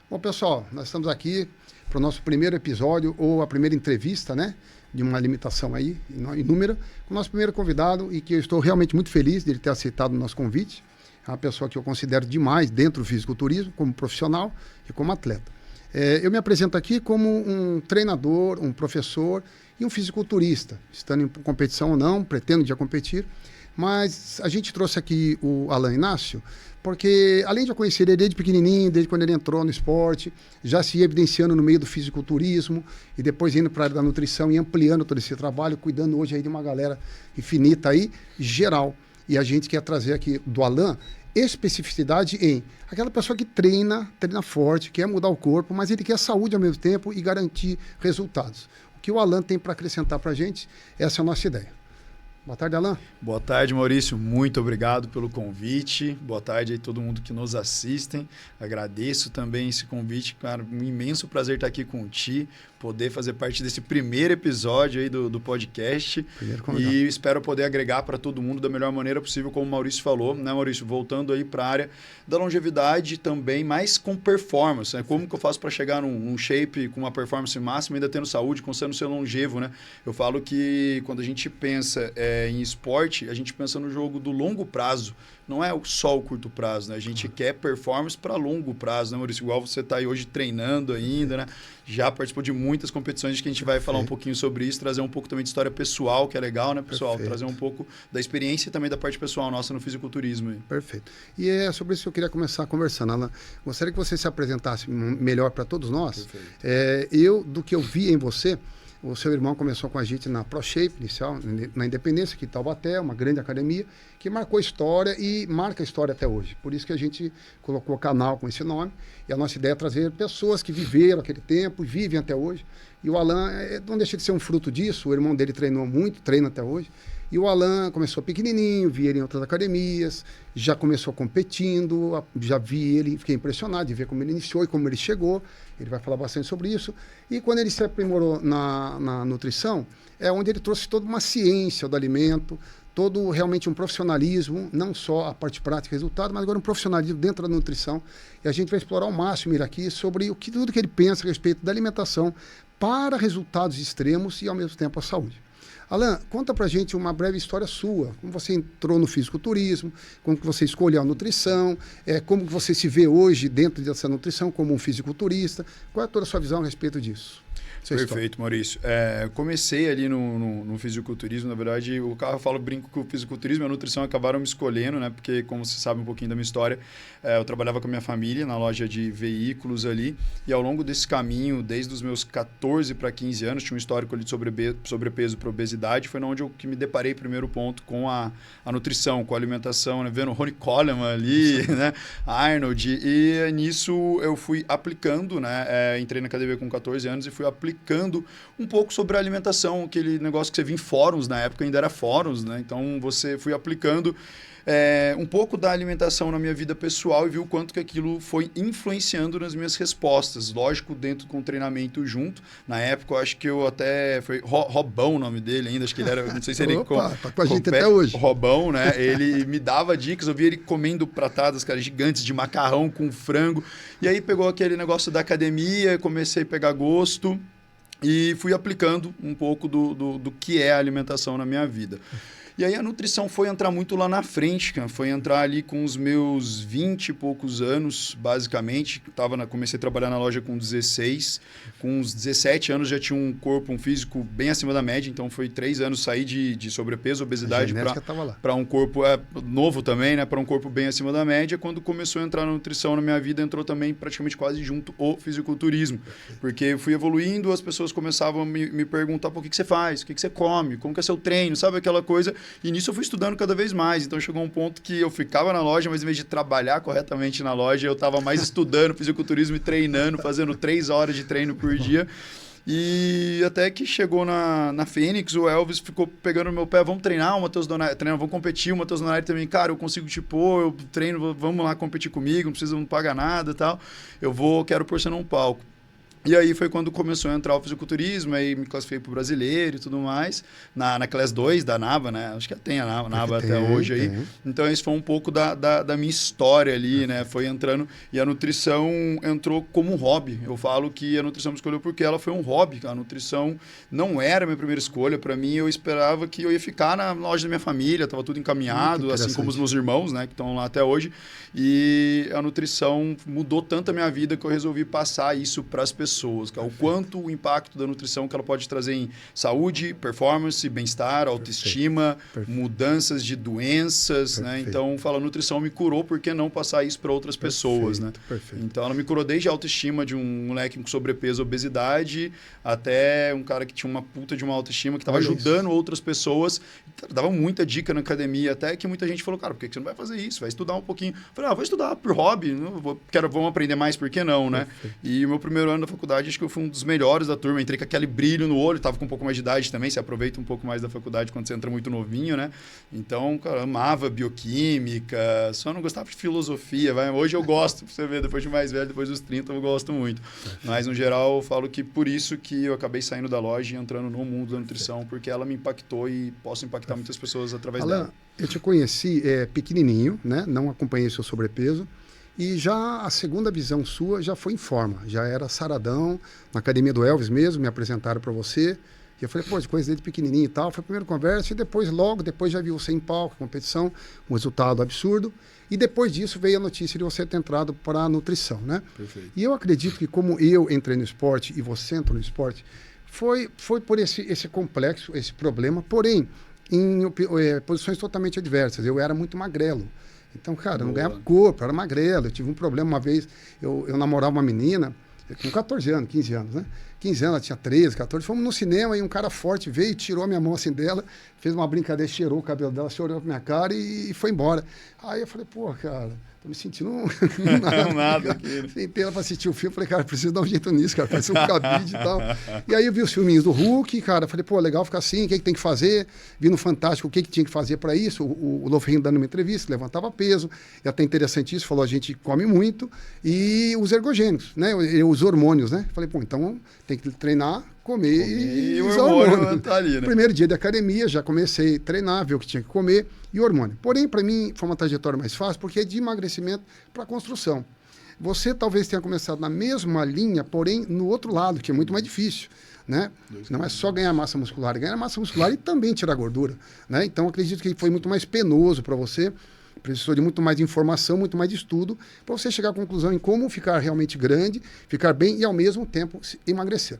Bom, pessoal, nós estamos aqui para o nosso primeiro episódio, ou a primeira entrevista, né? De uma limitação aí, inúmera, com o nosso primeiro convidado, e que eu estou realmente muito feliz de ele ter aceitado o nosso convite. É uma pessoa que eu considero demais dentro do fisiculturismo, como profissional e como atleta. Eu me apresento aqui como um treinador, um professor e um fisiculturista, estando em competição ou não, pretendo já competir. Mas a gente trouxe aqui o Alan Inácio, porque além de eu conhecer ele desde pequenininho, desde quando ele entrou no esporte, já se evidenciando no meio do fisiculturismo e depois indo para a área da nutrição e ampliando todo esse trabalho, cuidando hoje aí de uma galera infinita aí, geral. E a gente quer trazer aqui do Alan especificidade em aquela pessoa que treina forte, quer mudar o corpo, mas ele quer saúde ao mesmo tempo e garantir resultados. O que o Alan tem para acrescentar para a gente, essa é a nossa ideia. Boa tarde, Alan. Boa tarde, Maurício. Muito obrigado pelo convite. Boa tarde aí a todo mundo que nos assistem. Agradeço também esse convite, cara. Um imenso prazer estar aqui com ti, poder fazer parte desse primeiro episódio aí do podcast. E espero poder agregar para todo mundo da melhor maneira possível, como o Maurício falou, né, Maurício? Voltando aí para a área da longevidade também, mas com performance, né? Como que eu faço para chegar num shape com uma performance máxima, ainda tendo saúde, conseguindo ser longevo, né? Eu falo que quando a gente pensa em esporte, a gente pensa no jogo do longo prazo, não é só o curto prazo, né? A gente quer performance para longo prazo, né, Maurício? Igual você está aí hoje treinando ainda, né? Já participou de muitas competições que a gente vai falar um pouquinho sobre isso, trazer um pouco também de história pessoal, que é legal, né, pessoal? Perfeito. Trazer um pouco da experiência e também da parte pessoal nossa no fisiculturismo. Aí. Perfeito. E é sobre isso que eu queria começar conversando, Alan. Gostaria que você se apresentasse melhor para todos nós. Do que eu vi em você, o seu irmão começou com a gente na ProShape inicial, na Independência, aqui em Taubaté, uma grande academia, que marcou história e marca a história até hoje. Por isso que a gente colocou o canal com esse nome. E a nossa ideia é trazer pessoas que viveram aquele tempo e vivem até hoje. E o Alan não deixa de ser um fruto disso. O irmão dele treinou muito, treina até hoje. E o Alan começou pequenininho, vi ele em outras academias, já começou competindo, já vi ele, fiquei impressionado de ver como ele iniciou e como ele chegou. Ele vai falar bastante sobre isso. E quando ele se aprimorou na nutrição, é onde ele trouxe toda uma ciência do alimento, todo realmente um profissionalismo, não só a parte prática e resultado, mas agora um profissionalismo dentro da nutrição. E a gente vai explorar ao máximo ele aqui sobre tudo que ele pensa a respeito da alimentação para resultados extremos e, ao mesmo tempo, a saúde. Alan, conta pra gente uma breve história sua, como você entrou no fisiculturismo, como que você escolheu a nutrição, como que você se vê hoje dentro dessa nutrição como um fisiculturista, qual é toda a sua visão a respeito disso? Perfeito, Maurício. Comecei ali no fisiculturismo, na verdade, eu brinco que o fisiculturismo e a nutrição acabaram me escolhendo, né? Porque, como você sabe um pouquinho da minha história, eu trabalhava com a minha família na loja de veículos ali, e ao longo desse caminho, desde os meus 14 para 15 anos, tinha um histórico ali de sobrepeso para obesidade, foi onde eu que me deparei primeiro ponto com a nutrição, com a alimentação, né? Vendo Ronnie Coleman ali, né? Arnold, e nisso eu fui aplicando, né? Entrei na academia com 14 anos e fui aplicando um pouco sobre a alimentação, aquele negócio que você via em fóruns, na época ainda era fóruns, né? Então fui aplicando um pouco da alimentação na minha vida pessoal e vi o quanto que aquilo foi influenciando nas minhas respostas. Lógico, dentro com treinamento junto. Na época, eu acho que foi Robão o nome dele ainda, acho que ele era, não sei se ele... tá com a gente até hoje. Robão, né? Ele me dava dicas, eu via ele comendo pratadas, cara, gigantes de macarrão com frango. E aí pegou aquele negócio da academia, comecei a pegar gosto e fui aplicando um pouco do que é a alimentação na minha vida. E aí a nutrição foi entrar muito lá na frente, cara. Foi entrar ali com os meus 20 e poucos anos, basicamente. Comecei a trabalhar na loja com 16. Com uns 17 anos já tinha um físico bem acima da média. Então foi 3 anos sair de sobrepeso, obesidade para um corpo novo também, né? Para um corpo bem acima da média. Quando começou a entrar na nutrição na minha vida, entrou também praticamente quase junto o fisiculturismo. Porque eu fui evoluindo, as pessoas começavam a me perguntar o que você faz, o que você come, como que é seu treino, sabe aquela coisa... E nisso eu fui estudando cada vez mais. Então chegou um ponto que eu ficava na loja, mas em vez de trabalhar corretamente na loja, eu estava mais estudando fisiculturismo e treinando, fazendo 3 horas de treino por dia. E até que chegou na Fênix, o Elvis ficou pegando no meu pé, vamos treinar, o Matheus Donati, vamos competir, o Matheus Donati também, cara, eu consigo te pôr, eu treino, vamos lá competir comigo, não precisa, não pagar nada e tal. Quero pôr você num palco. E aí foi quando começou a entrar o fisiculturismo, aí me classifiquei para o brasileiro e tudo mais, na Class 2 da NABA, né? Acho que tem a NABA até hoje aí. Então, isso foi um pouco da minha história ali, né? Foi entrando, e a nutrição entrou como um hobby. Eu falo que a nutrição me escolheu porque ela foi um hobby. A nutrição não era a minha primeira escolha. Para mim, eu esperava que eu ia ficar na loja da minha família, estava tudo encaminhado, assim como os meus irmãos, né? Que estão lá até hoje. E a nutrição mudou tanto a minha vida que eu resolvi passar isso para as pessoas. O quanto o impacto da nutrição que ela pode trazer em saúde, performance, bem-estar, autoestima, mudanças de doenças, né? Então, a nutrição me curou, por que não passar isso para outras pessoas, né? Então, ela me curou desde a autoestima de um moleque com sobrepeso, obesidade, até um cara que tinha uma puta de uma autoestima, que estava ajudando outras pessoas, dava muita dica na academia, até que muita gente falou, cara, por que você não vai fazer isso? Vai estudar um pouquinho. Eu falei, vou estudar por hobby, vamos aprender mais, por que não, né? E o meu primeiro ano da faculdade, acho que eu fui um dos melhores da turma. Entrei com aquele brilho no olho, estava com um pouco mais de idade também. Você aproveita um pouco mais da faculdade quando você entra muito novinho, né? Então, cara, amava bioquímica, só não gostava de filosofia. Hoje eu gosto, pra você ver, depois de mais velho, depois dos 30, eu gosto muito. Mas, no geral, eu falo que por isso que eu acabei saindo da loja e entrando no mundo da nutrição, porque ela me impactou e posso impactar muitas pessoas através dela. Eu te conheci pequenininho, né? Não acompanhei seu sobrepeso. E já a segunda visão sua já foi em forma, já era saradão, na academia do Elvis mesmo, me apresentaram para você. E eu falei, pô, conheço desde pequenininho e tal. Foi a primeira conversa e depois, logo depois já vi você em palco, competição, um resultado absurdo. E depois disso veio a notícia de você ter entrado para a nutrição, né? Perfeito. E eu acredito que como eu entrei no esporte e você entrou no esporte, foi por esse complexo, esse problema, porém, em posições totalmente adversas. Eu era muito magrelo. Então, cara, eu não ganhava corpo, eu era magrelo. Eu tive um problema uma vez, eu namorava uma menina, com 14 anos, 15 anos, né? 15 anos, ela tinha 13, 14. Fomos no cinema e um cara forte veio e tirou a minha mão assim dela, fez uma brincadeira, cheirou o cabelo dela, chorou pra minha cara e foi embora. Aí eu falei, pô, cara, tô me sentindo nada aqui. Sentei ela pra assistir o filme, falei, cara, preciso dar um jeito nisso, cara, parece um cabide e tal. E aí eu vi os filminhos do Hulk, cara, falei, pô, legal ficar assim, o que tem que fazer? Vi no Fantástico o que tinha que fazer para isso, o Lofrin dando uma entrevista, levantava peso, e até interessante isso, falou, a gente come muito, e os ergogênicos, né, os hormônios, né? Falei, pô, então tem que treinar, comer e o hormônio tá ali, né? Primeiro dia de academia, já comecei a treinar, ver o que tinha que comer e hormônio. Porém, para mim, foi uma trajetória mais fácil, porque é de emagrecimento para construção. Você talvez tenha começado na mesma linha, porém, no outro lado, que é muito mais difícil, né? Não é só ganhar massa muscular, ganhar massa muscular e também tirar gordura, né? Então, acredito que foi muito mais penoso para você, precisou de muito mais de informação, muito mais de estudo, para você chegar à conclusão em como ficar realmente grande, ficar bem e, ao mesmo tempo, emagrecer.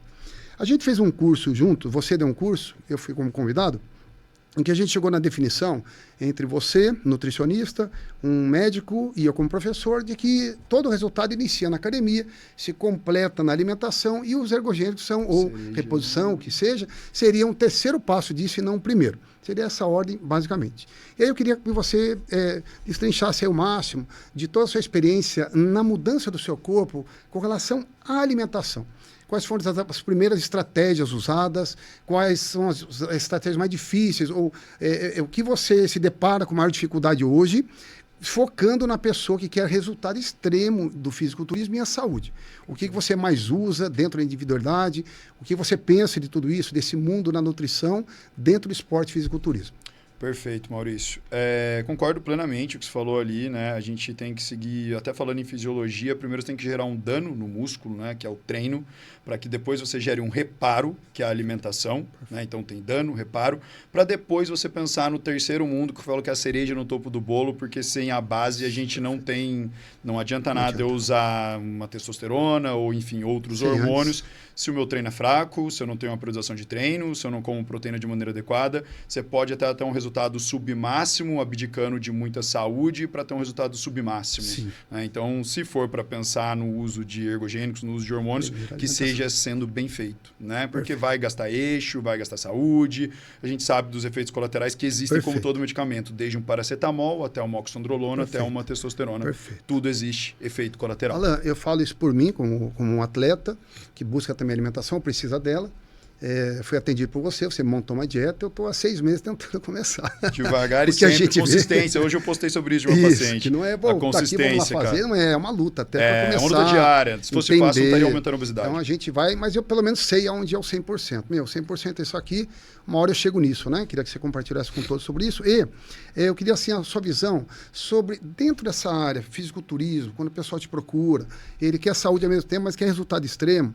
A gente fez um curso junto, você deu um curso, eu fui como convidado, em que a gente chegou na definição entre você, nutricionista, um médico e eu como professor, de que todo o resultado inicia na academia, se completa na alimentação e os ergogênicos são, ou reposição, o que seja, seria um terceiro passo disso e não o primeiro. Seria essa ordem, basicamente. E aí eu queria que você destrinchasse aí o máximo de toda a sua experiência na mudança do seu corpo com relação à alimentação. Quais foram as primeiras estratégias usadas? Quais são as estratégias mais difíceis? Ou o que você se depara com maior dificuldade hoje, focando na pessoa que quer resultado extremo do fisiculturismo e a saúde? O que você mais usa dentro da individualidade? O que você pensa de tudo isso, desse mundo na nutrição, dentro do esporte e fisiculturismo? Perfeito, Maurício. Concordo plenamente com o que você falou ali, né? A gente tem que seguir, até falando em fisiologia, primeiro você tem que gerar um dano no músculo, né? Que é o treino, para que depois você gere um reparo, que é a alimentação, né? Então tem dano, reparo, para depois você pensar no terceiro mundo, que eu falo que é a cereja no topo do bolo, porque sem a base a gente não adianta nada eu usar uma testosterona ou, enfim, outros hormônios. Se o meu treino é fraco, se eu não tenho uma periodização de treino, se eu não como proteína de maneira adequada, você pode até ter um resultado submáximo, abdicando de muita saúde para ter um resultado submáximo. Né? Então, se for para pensar no uso de ergogênicos, no uso de hormônios, que seja sendo bem feito. Né? Porque vai gastar eixo, vai gastar saúde. A gente sabe dos efeitos colaterais que existem como todo medicamento, desde um paracetamol até uma oxandrolona, até uma testosterona. Tudo existe efeito colateral. Alan, eu falo isso por mim, como um atleta que busca também alimentação, precisa dela. fui atendido por você montou uma dieta, eu estou há 6 meses tentando começar. Devagar e sempre, consistência. Hoje eu postei sobre isso de uma paciente. Que não é, a consistência, daqui vamos lá fazer, não é uma luta até para começar. É uma luta diária. Se fosse fácil, não estaria aumentando a obesidade. Então a gente vai, mas eu pelo menos sei aonde é o 100%. 100% é isso aqui, uma hora eu chego nisso, né? Queria que você compartilhasse com todos sobre isso. E eu queria, assim, a sua visão sobre, dentro dessa área, fisiculturismo, quando o pessoal te procura, ele quer saúde ao mesmo tempo, mas quer resultado extremo.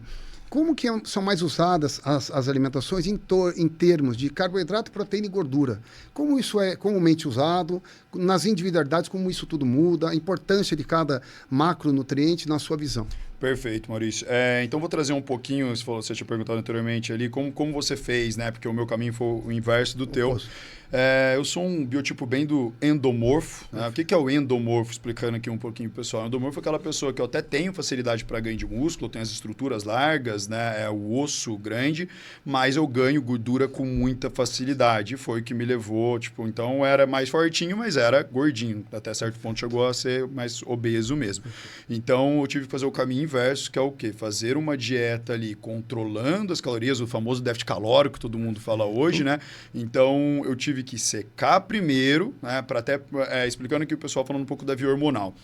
Como que são mais usadas as alimentações em termos de carboidrato, proteína e gordura? Como isso é comumente usado, nas individualidades, como isso tudo muda, a importância de cada macronutriente na sua visão? Perfeito, Maurício. Então, vou trazer um pouquinho, você tinha perguntado anteriormente ali, como você fez, né? Porque o meu caminho foi o inverso do teu. Eu sou um biotipo bem do endomorfo. Né? O que é o endomorfo? Explicando aqui um pouquinho pro pessoal. O endomorfo é aquela pessoa que eu até tenho facilidade para ganho de músculo, eu tenho as estruturas largas, né? O osso grande, mas eu ganho gordura com muita facilidade. Foi o que me levou, então era mais fortinho, mas era gordinho. Até certo ponto chegou a ser mais obeso mesmo. Então, eu tive que fazer o caminho inverso, que é o quê? Fazer uma dieta ali controlando as calorias, o famoso déficit calórico que todo mundo fala hoje, né? Então, eu tive que secar primeiro, né? Para até explicando aqui o pessoal falando um pouco da via hormonal.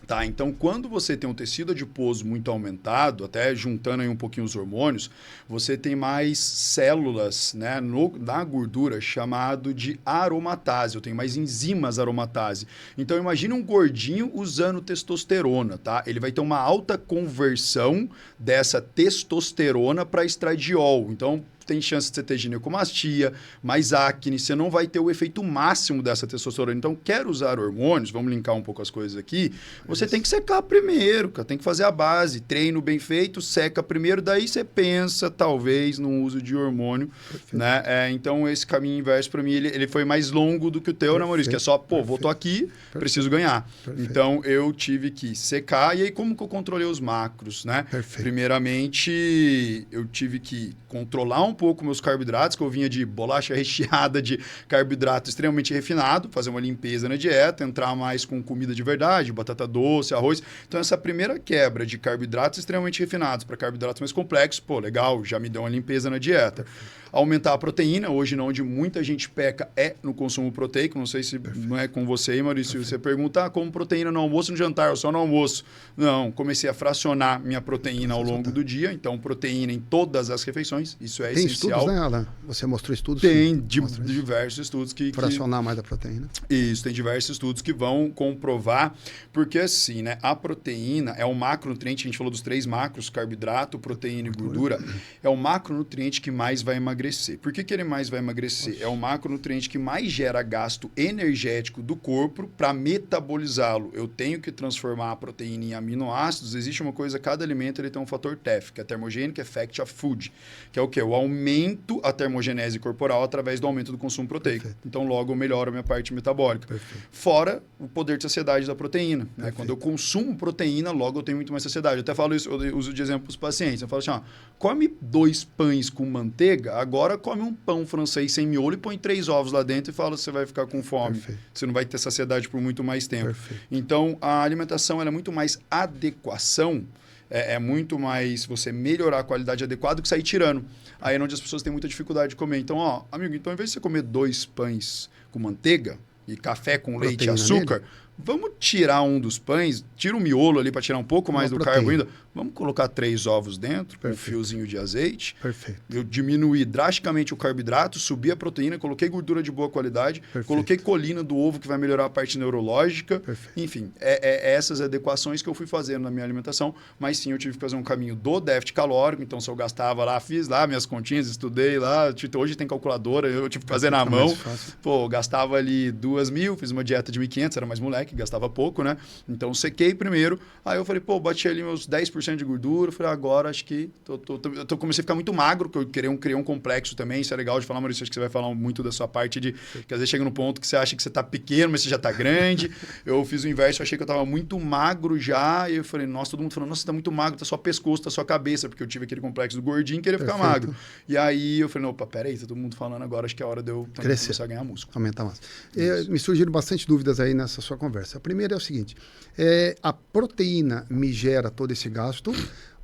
Tá, então, quando você tem um tecido adiposo muito aumentado, até juntando aí um pouquinho os hormônios, você tem mais células, né, na gordura chamado de aromatase. Eu tenho mais enzimas aromatase. Então, imagine um gordinho usando testosterona, tá? Ele vai ter uma alta conversão dessa testosterona para estradiol. Então, tem chance de você ter ginecomastia, mais acne, você não vai ter o efeito máximo dessa testosterona. Então, quer usar hormônios, vamos linkar um pouco as coisas aqui, você tem que secar primeiro, tem que fazer a base, treino bem feito, seca primeiro, daí você pensa, talvez, no uso de hormônio, né? Então, esse caminho inverso, para mim, ele foi mais longo do que o teu, né, Maurício? Que é só, voltou aqui, preciso ganhar. Então, eu tive que secar, e aí como que eu controlei os macros, né? Primeiramente, eu tive que controlar um pouco meus carboidratos, que eu vinha de bolacha recheada de carboidrato extremamente refinado, fazer uma limpeza na dieta, entrar mais com comida de verdade, batata doce, arroz. Então, essa primeira quebra de carboidratos extremamente refinados para carboidratos mais complexos, legal, já me deu uma limpeza na dieta. Aumentar a proteína, hoje não, onde muita gente peca é no consumo proteico, não sei se não é com você aí, Maurício, você pergunta como proteína no almoço e no jantar, ou só no almoço. Não, comecei a fracionar minha proteína ao longo do dia, então proteína em todas as refeições, isso é essencial. Tem estudos, né, Alan? Você mostrou estudos? Tem diversos estudos que... Fracionar mais a proteína. Isso, tem diversos estudos que vão comprovar, porque assim, né, a proteína é um macronutriente, a gente falou dos 3 macros, carboidrato, proteína e gordura, é o macronutriente que mais vai emagrecer. Por que ele mais vai emagrecer? É o macronutriente que mais gera gasto energético do corpo para metabolizá-lo. Eu tenho que transformar a proteína em aminoácidos. Existe uma coisa, cada alimento ele tem um fator TEF, que é Thermogenic Effect of Food, que é o quê? O aumento da termogenese corporal através do aumento do consumo proteico. Então, logo eu melhoro a minha parte metabólica. Fora o poder de saciedade da proteína. Né? Quando eu consumo proteína, logo eu tenho muito mais saciedade. Eu até falo isso, eu uso de exemplo para os pacientes. Eu falo assim, come 2 pães com manteiga, agora come um pão francês sem miolo e põe 3 ovos lá dentro e fala que você vai ficar com fome. Você não vai ter saciedade por muito mais tempo. Então, a alimentação ela é muito mais adequação, é muito mais você melhorar a qualidade adequada do que sair tirando. Aí é onde as pessoas têm muita dificuldade de comer. Então, amigo, então, ao invés de você comer 2 pães com manteiga e café com leite e açúcar, vamos tirar um dos pães, tira um miolo ali para tirar um pouco mais do carbo ainda. Vamos colocar 3 ovos dentro, com um fiozinho de azeite. Eu diminuí drasticamente o carboidrato, subi a proteína, coloquei gordura de boa qualidade, coloquei colina do ovo, que vai melhorar a parte neurológica. Enfim, essas adequações que eu fui fazendo na minha alimentação, mas sim, eu tive que fazer um caminho do déficit calórico, então se eu gastava lá, fiz lá minhas continhas, estudei lá, hoje tem calculadora, eu tive que fazer na mão. Eu gastava ali 2.000, fiz uma dieta de 1.500, era mais moleque, gastava pouco, né? Então, sequei primeiro, aí eu falei, bati ali meus 10% de gordura, falei, agora acho que comecei a ficar muito magro, que eu criei um complexo também, isso é legal de falar, Maurício, acho que você vai falar muito da sua parte de, que às vezes chega no ponto que você acha que você tá pequeno, mas você já tá grande. Eu fiz o inverso, eu achei que eu tava muito magro já, e eu falei, nossa, todo mundo falando, nossa, você tá muito magro, tá só pescoço, tá só cabeça, porque eu tive aquele complexo do gordinho e queria ficar magro. E aí eu falei, opa, peraí, tá todo mundo falando agora, acho que é hora de eu começar a ganhar músculo. Aumentar mais. Me surgiram bastante dúvidas aí nessa sua conversa. A primeira é o seguinte, a proteína me gera todo esse gasto,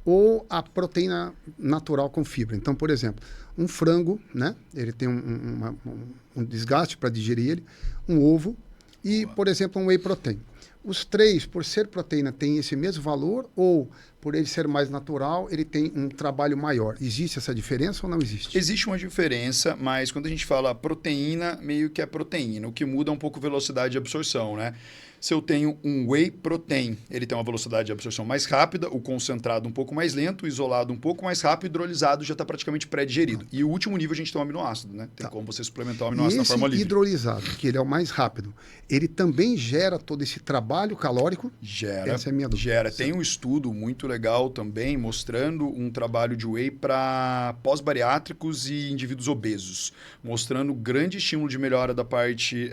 ou a proteína natural com fibra. Então, por exemplo, um frango, né? Ele tem um desgaste para digerir ele, um ovo e, por exemplo, um whey protein. Os três, por ser proteína, têm esse mesmo valor ou, por ele ser mais natural, ele tem um trabalho maior? Existe essa diferença ou não existe? Existe uma diferença, mas quando a gente fala proteína, meio que é proteína. O que muda é um pouco a velocidade de absorção, né? Se eu tenho um whey protein, ele tem uma velocidade de absorção mais rápida, o concentrado um pouco mais lento, o isolado um pouco mais rápido, o hidrolisado já está praticamente pré-digerido. E o último nível a gente tem um aminoácido, né? Tem como você suplementar o aminoácido na forma livre. Esse hidrolisado, que ele é o mais rápido, ele também gera todo esse trabalho calórico? Gera. Essa é a minha dúvida. Gera. Tem um estudo muito legal também mostrando um trabalho de whey para pós-bariátricos e indivíduos obesos, mostrando grande estímulo de melhora da parte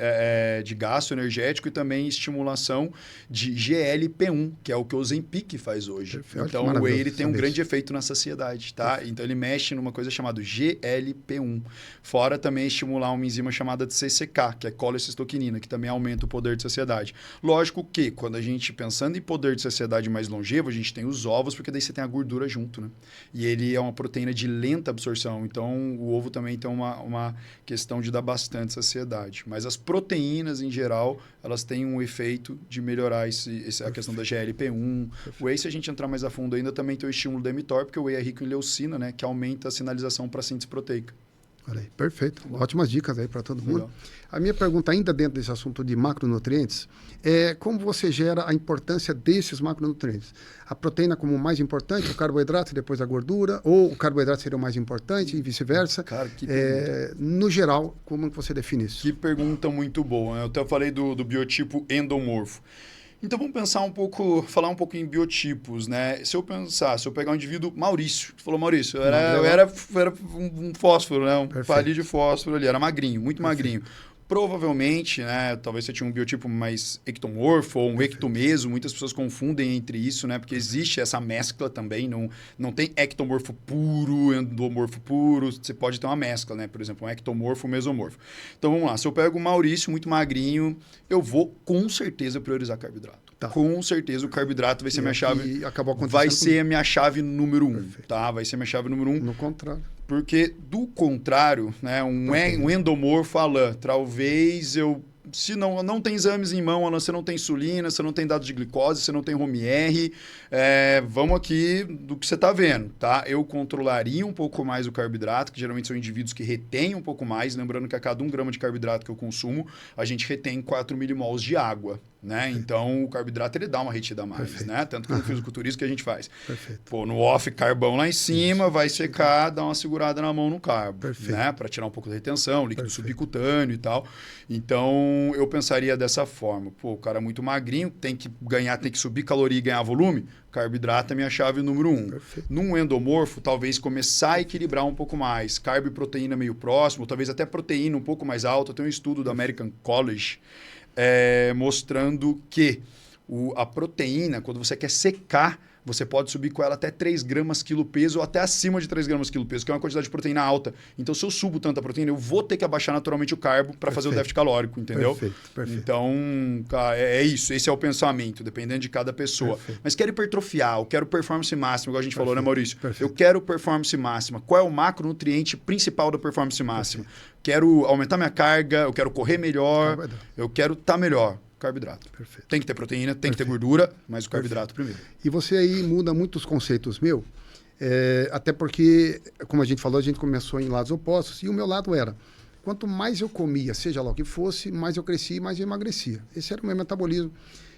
de gasto energético e também estimulação de GLP-1, que é o que o Ozempic faz hoje. Perfeito. Então, o whey ele tem um grande efeito na saciedade, tá? Perfeito. Então, ele mexe numa coisa chamada GLP-1. Fora também estimular uma enzima chamada de CCK, que é colecistoquinina, que também aumenta o poder de saciedade. Lógico que, quando a gente, pensando em poder de saciedade mais longevo, a gente tem os ovos, porque daí você tem a gordura junto, né? E ele é uma proteína de lenta absorção. Então, o ovo também tem uma questão de dar bastante saciedade. Mas as proteínas, em geral, elas têm um efeito de melhorar a questão da GLP-1. O whey, se a gente entrar mais a fundo ainda, também tem o estímulo do mTOR, porque o whey é rico em leucina, né? Que aumenta a sinalização para a síntese proteica. Olha aí, perfeito. Ótimas dicas aí para todo mundo. Legal. A minha pergunta ainda dentro desse assunto de macronutrientes é como você gera a importância desses macronutrientes? A proteína como o mais importante, o carboidrato e depois a gordura, ou o carboidrato seria o mais importante e vice-versa? Cara, que no geral, como você define isso? Que pergunta muito boa, né? Eu até falei do biotipo endomorfo. Então vamos pensar um pouco, falar um pouco em biotipos, né? Se eu pegar um indivíduo, Maurício, tu falou Maurício, eu era um fósforo, né? Um palito de fósforo ali, era magrinho, muito magrinho. Provavelmente, né, talvez você tinha um biotipo mais ectomorfo ou um ectomeso, muitas pessoas confundem entre isso, né, porque existe essa mescla também, não tem ectomorfo puro, endomorfo puro, você pode ter uma mescla, né, por exemplo, um ectomorfo, um mesomorfo. Então vamos lá, se eu pego o Maurício muito magrinho, eu vou com certeza priorizar carboidrato. Tá. Com certeza o carboidrato vai ser minha chave. Vai ser a minha chave número 1, tá? Vai ser minha chave número 1. No contrário. Porque, do contrário, né, um endomorfo fala, talvez eu... Se não tem exames em mão, Alan, você não tem insulina, você não tem dados de glicose, você não tem Romier, vamos aqui do que você está vendo, tá? Eu controlaria um pouco mais o carboidrato, que geralmente são indivíduos que retêm um pouco mais, lembrando que a cada 1 grama de carboidrato que eu consumo, a gente retém 4 milimols de água, né? Então, o carboidrato, ele dá uma retida a mais, né? Tanto que no fisiculturismo que a gente faz. Pô, no off, carbão lá em cima, vai secar, dá uma segurada na mão no carbo, né? Para tirar um pouco da retenção, líquido subcutâneo e tal. Então, eu pensaria dessa forma. Pô, o cara é muito magrinho, tem que subir caloria e ganhar volume. Carboidrato é minha chave número 1. Num endomorfo, talvez começar a equilibrar um pouco mais. Carbo e proteína meio próximo, talvez até proteína um pouco mais alta. Tem um estudo do American College mostrando que a proteína, quando você quer secar, você pode subir com ela até 3 gramas quilo peso ou até acima de 3 gramas quilo peso, que é uma quantidade de proteína alta. Então, se eu subo tanta proteína, eu vou ter que abaixar naturalmente o carbo para fazer o déficit calórico, entendeu? Perfeito. Então, é isso. Esse é o pensamento, dependendo de cada pessoa. Mas quero hipertrofiar, eu quero performance máxima, igual a gente falou, né, Maurício? Eu quero performance máxima. Qual é o macronutriente principal da performance máxima? Quero aumentar minha carga, eu quero correr melhor, eu quero estar melhor. Carboidrato. Tem que ter proteína, tem que ter gordura, mas o carboidrato primeiro. E você aí muda muitos conceitos meu, até porque, como a gente falou, a gente começou em lados opostos, e o meu lado era, quanto mais eu comia, seja lá o que fosse, mais eu crescia e mais eu emagrecia. Esse era o meu metabolismo.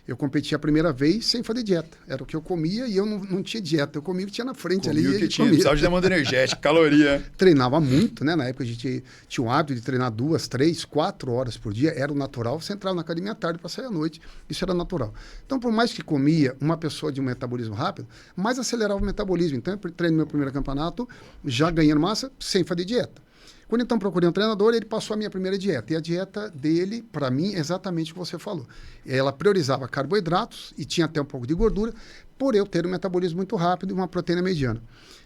Eu competia a primeira vez sem fazer dieta. Era o que eu comia e eu não tinha dieta. Eu comia o que tinha na frente ali. O que tinha, precisava de demanda energética, caloria. Treinava muito, né? Na época a gente tinha o hábito de treinar 2, 3, 4 horas por dia. Era o natural. Você entrava na academia à tarde para sair à noite. Isso era natural. Então, por mais que comia uma pessoa de um metabolismo rápido, mais acelerava o metabolismo. Então, eu treinei meu primeiro campeonato já ganhando massa sem fazer dieta. Quando então procurei um treinador, ele passou a minha primeira dieta. E a dieta dele, para mim, é exatamente o que você falou. Ela priorizava carboidratos e tinha até um pouco de gordura, por eu ter um metabolismo muito rápido e uma proteína mediana.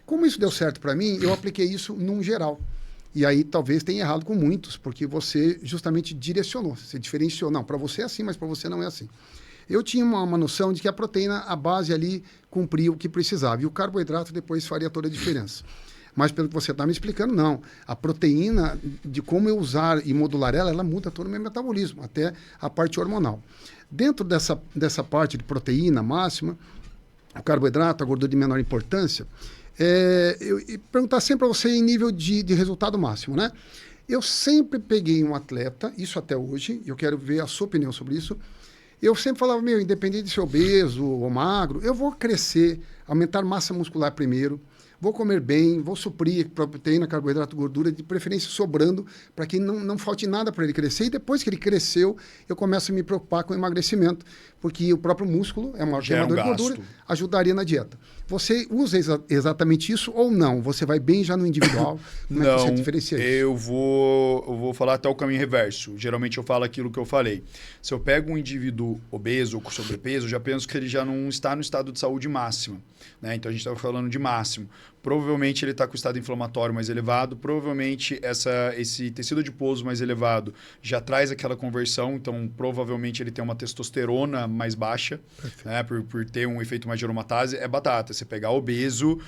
Como isso deu certo para mim, eu apliquei isso num geral. E aí talvez tenha errado com muitos, porque você justamente direcionou, você diferenciou. Não, para você é assim, mas para você não é assim. eu tinha uma noção de que a proteína, a base ali, cumpria o que precisava. E o carboidrato depois faria toda a diferença. Mas pelo que você está me explicando, não. A proteína, de como eu usar e modular ela muda todo o meu metabolismo, até a parte hormonal. Dentro dessa parte de proteína máxima, o carboidrato, a gordura de menor importância, eu perguntar sempre para você em nível de resultado máximo, né? Eu sempre peguei um atleta, isso até hoje, eu quero ver a sua opinião sobre isso. Eu sempre falava, independente de ser obeso ou magro, eu vou crescer, aumentar massa muscular primeiro, vou comer bem, vou suprir proteína, carboidrato, gordura, de preferência sobrando, para que não falte nada para ele crescer. E depois que ele cresceu, eu começo a me preocupar com o emagrecimento, porque o próprio músculo é uma queimador de gordura, ajudaria na dieta. Você usa exatamente isso ou não? Você vai bem já no individual? Como é que você diferencia isso? Eu vou falar até o caminho reverso. Geralmente eu falo aquilo que eu falei. Se eu pego um indivíduo obeso ou com sobrepeso, eu já penso que ele já não está no estado de saúde máxima. Né? Então a gente estava falando de máximo. Provavelmente ele está com o estado inflamatório mais elevado, provavelmente esse tecido adiposo mais elevado já traz aquela conversão, então provavelmente ele tem uma testosterona mais baixa, né? por ter um efeito mais de aromatase, é batata. Você pegar obeso,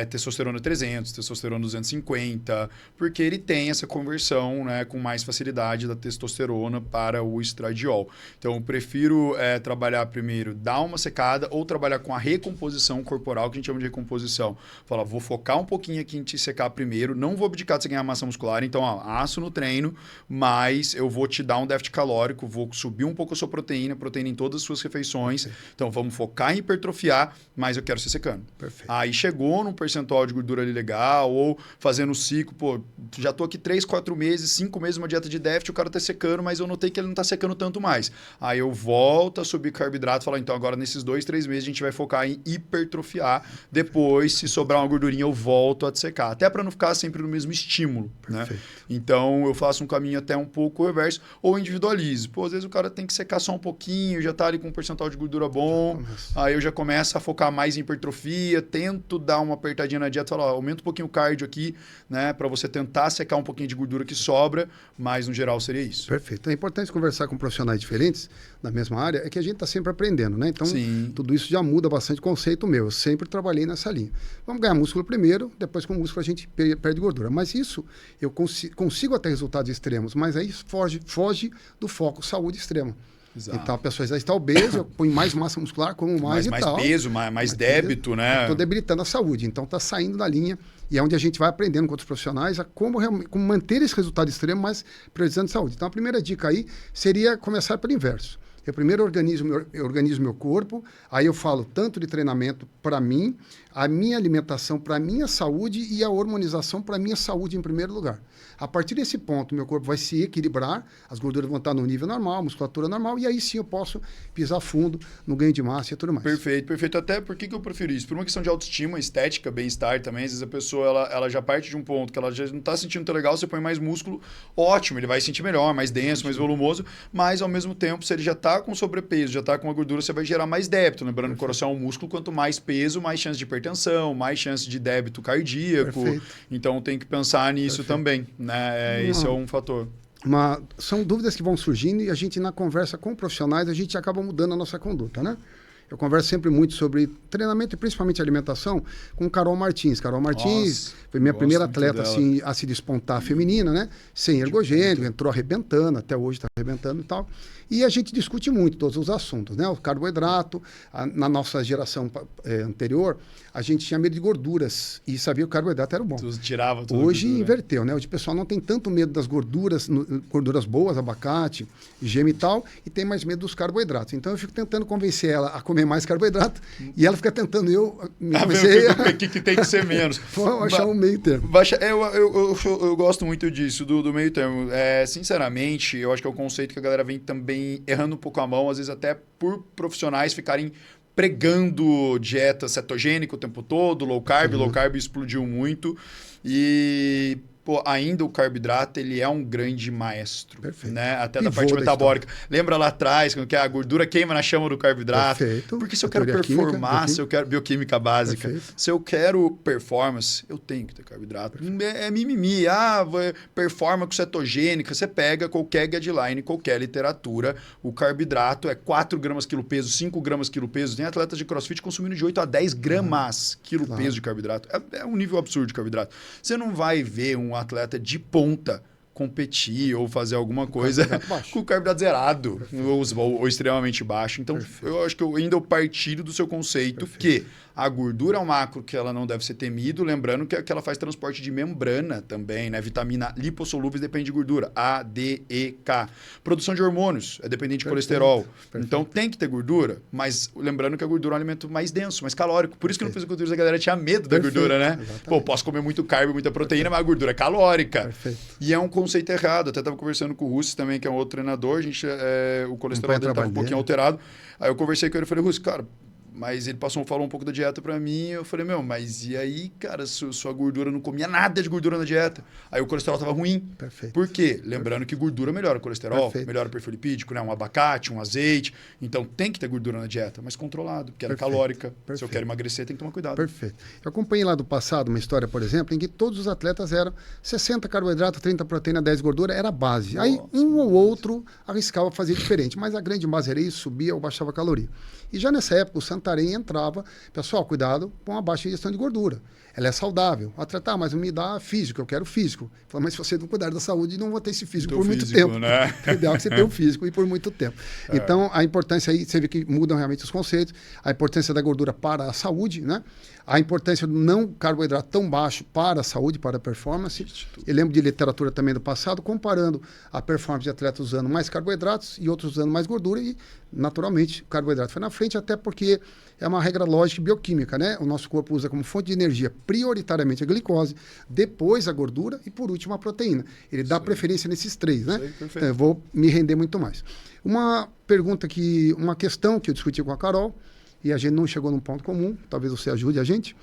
testosterona 300, testosterona 250, porque ele tem essa conversão, né, com mais facilidade da testosterona para o estradiol. Então eu prefiro trabalhar primeiro, dar uma secada ou trabalhar com a recomposição corporal, que a gente chama de recomposição. Fala, vou focar um pouquinho aqui em te secar primeiro, não vou abdicar de você ganhar massa muscular, então aço no treino, mas eu vou te dar um déficit calórico, vou subir um pouco a sua proteína em todas as suas refeições. Perfeito. Então vamos focar em hipertrofiar, mas eu quero ser secando. Perfeito. Aí chegou num percentual de gordura ali legal, ou fazendo o ciclo, já tô aqui 3, 4 meses, 5 meses uma dieta de déficit, o cara tá secando, mas eu notei que ele não tá secando tanto mais. Aí eu volto a subir carboidrato e falo, então agora nesses 2, 3 meses a gente vai focar em hipertrofiar, depois se sobrar uma gordurinha eu volto a dissecar, até para não ficar sempre no mesmo estímulo, né? Então eu faço um caminho até um pouco reverso, ou individualizo. Às vezes o cara tem que secar só um pouquinho, já tá ali com um percentual de gordura bom, aí eu já começo a focar mais em hipertrofia, tento dar uma apertadinha na dieta, falo, aumenta um pouquinho o cardio aqui, né, para você tentar secar um pouquinho de gordura que sobra, mas no geral seria isso. Perfeito. É importante conversar com profissionais diferentes da mesma área, é que a gente está sempre aprendendo, né? Então, Sim. Tudo isso já muda bastante o conceito meu. Eu sempre trabalhei nessa linha. Vamos ganhar músculo primeiro, depois com o músculo a gente perde gordura. Mas isso, eu consigo até resultados extremos, mas aí foge do foco saúde extrema. Exato. Então a pessoa já está obesa, eu ponho mais massa muscular, como mais e tal. Mais peso, mais débito, né? Estou debilitando a saúde. Então está saindo da linha e é onde a gente vai aprendendo com outros profissionais a como manter esse resultado extremo, mas priorizando saúde. Então a primeira dica aí seria começar pelo inverso. Eu primeiro organizo meu corpo, aí eu falo tanto de treinamento para mim, a minha alimentação para a minha saúde e a hormonização para a minha saúde em primeiro lugar. A partir desse ponto, meu corpo vai se equilibrar, as gorduras vão estar no nível normal, a musculatura normal, e aí sim eu posso pisar fundo no ganho de massa e tudo mais. Perfeito, perfeito. Até por que eu prefiro isso? Por uma questão de autoestima, estética, bem-estar também. Às vezes a pessoa ela já parte de um ponto que ela já não está sentindo tão legal, você põe mais músculo, ótimo, ele vai sentir melhor, mais denso, mais volumoso, mas ao mesmo tempo, se ele já está com sobrepeso, já está com uma gordura, você vai gerar mais débito. Lembrando que o coração é um músculo, quanto mais peso, mais chance de hipertensão, mais chance de débito cardíaco. Perfeito. Então tem que pensar nisso também, né? Esse é um fator. São dúvidas que vão surgindo e a gente, na conversa com profissionais, a gente acaba mudando a nossa conduta, né? Eu converso sempre muito sobre treinamento e principalmente alimentação com Carol Martins. Carol Martins foi minha primeira atleta assim, a se despontar feminina, né? Sem ergogênico, entrou arrebentando, até hoje está arrebentando e tal. E a gente discute muito todos os assuntos, né? O carboidrato, na nossa geração anterior, a gente tinha medo de gorduras e sabia que o carboidrato era o bom. Tirava tudo. Hoje inverteu, né? Hoje o pessoal não tem tanto medo das gorduras boas, abacate, gema e tal, e tem mais medo dos carboidratos. Então eu fico tentando convencer ela a comer mais carboidrato e ela fica tentando me convencer. O que tem que ser menos. Vamos achar um meio termo. Eu gosto muito disso, do meio termo. Sinceramente, eu acho que é o conceito que a galera vem também errando um pouco a mão, às vezes até por profissionais ficarem pregando dieta cetogênica o tempo todo, low carb explodiu muito. E pô, ainda o carboidrato, ele é um grande maestro. Perfeito. Né? Até Pivô da parte da metabólica. Lembra lá atrás, que a gordura queima na chama do carboidrato? Perfeito. Porque se eu quero performar, se eu quero bioquímica básica, se eu quero performance, eu tenho que ter carboidrato. É mimimi. Performa com cetogênica. Você pega qualquer guideline, qualquer literatura, o carboidrato é 4 gramas quilo peso, 5 gramas quilo peso. Tem atletas de crossfit consumindo de 8 a 10 gramas quilo peso de carboidrato. É um nível absurdo de carboidrato. Você não vai ver um atleta de ponta competir ou fazer alguma coisa com o carboidrato zerado ou extremamente baixo. Então, eu acho que eu ainda partilho do seu conceito que a gordura é um macro que ela não deve ser temido, lembrando que ela faz transporte de membrana também, né? Vitamina lipossolúveis depende de gordura, A, D, E, K. Produção de hormônios é dependente de colesterol. Então, tem que ter gordura, mas lembrando que a gordura é um alimento mais denso, mais calórico. Por isso que no fisiculturismo a galera tinha medo da gordura, né? Exatamente. Pô, posso comer muito carbo, muita proteína, mas a gordura é calórica. E é um conceito errado. Até estava conversando com o Russi também, que é um outro treinador, a gente, o colesterol dele estava um pouquinho alterado. Aí eu conversei com ele e falei, Russi, cara, mas ele falou um pouco da dieta pra mim, eu falei, mas e aí, cara, sua gordura não comia nada de gordura na dieta. Aí o colesterol tava ruim. Por quê? Lembrando que gordura melhora o colesterol, melhora o perfil lipídico, né? Um abacate, um azeite. Então tem que ter gordura na dieta, mas controlado, porque ela é calórica. Se eu quero emagrecer, tem que tomar cuidado. Perfeito. Eu acompanhei lá do passado uma história, por exemplo, em que todos os atletas eram 60 carboidrato, 30 proteína, 10 gordura, era a base. Aí um ou outro arriscava fazer diferente, mas a grande base era isso, subia ou baixava a caloria. E já nessa época o Santarém entrava, pessoal, cuidado com a baixa ingestão de gordura. Ela é saudável. O atleta, mas me dá físico, eu quero físico. Fala, mas se você não cuidar da saúde, não vou ter esse físico por muito tempo. Né? O ideal é que você tenha o físico e por muito tempo. Então, a importância aí, você vê que mudam realmente os conceitos, a importância da gordura para a saúde, né? A importância do não carboidrato tão baixo para a saúde, para a performance. Eu lembro de literatura também do passado, comparando a performance de atletas usando mais carboidratos e outros usando mais gordura e, naturalmente, o carboidrato foi na frente, até porque é uma regra lógica e bioquímica, né? O nosso corpo usa como fonte de energia prioritariamente a glicose, depois a gordura e, por último, a proteína. Ele dá preferência nesses três, né? Então, eu vou me render muito mais. Uma questão que eu discuti com a Carol, e a gente não chegou num ponto comum, talvez você ajude a gente.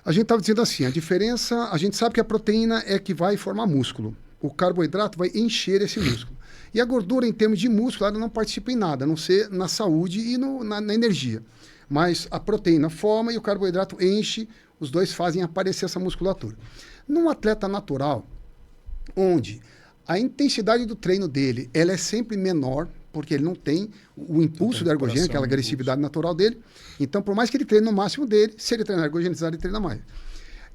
A gente estava dizendo assim, a diferença, a gente sabe que a proteína é que vai formar músculo. O carboidrato vai encher esse músculo. E a gordura, em termos de músculo, ela não participa em nada, a não ser na saúde e na energia. Mas a proteína forma e o carboidrato enche, os dois fazem aparecer essa musculatura. Num atleta natural, onde a intensidade do treino dele ela é sempre menor, porque ele não tem o impulso da ergogênio, aquela agressividade natural dele. Então, por mais que ele treine no máximo dele, se ele treinar ergogenizado, ele treina mais.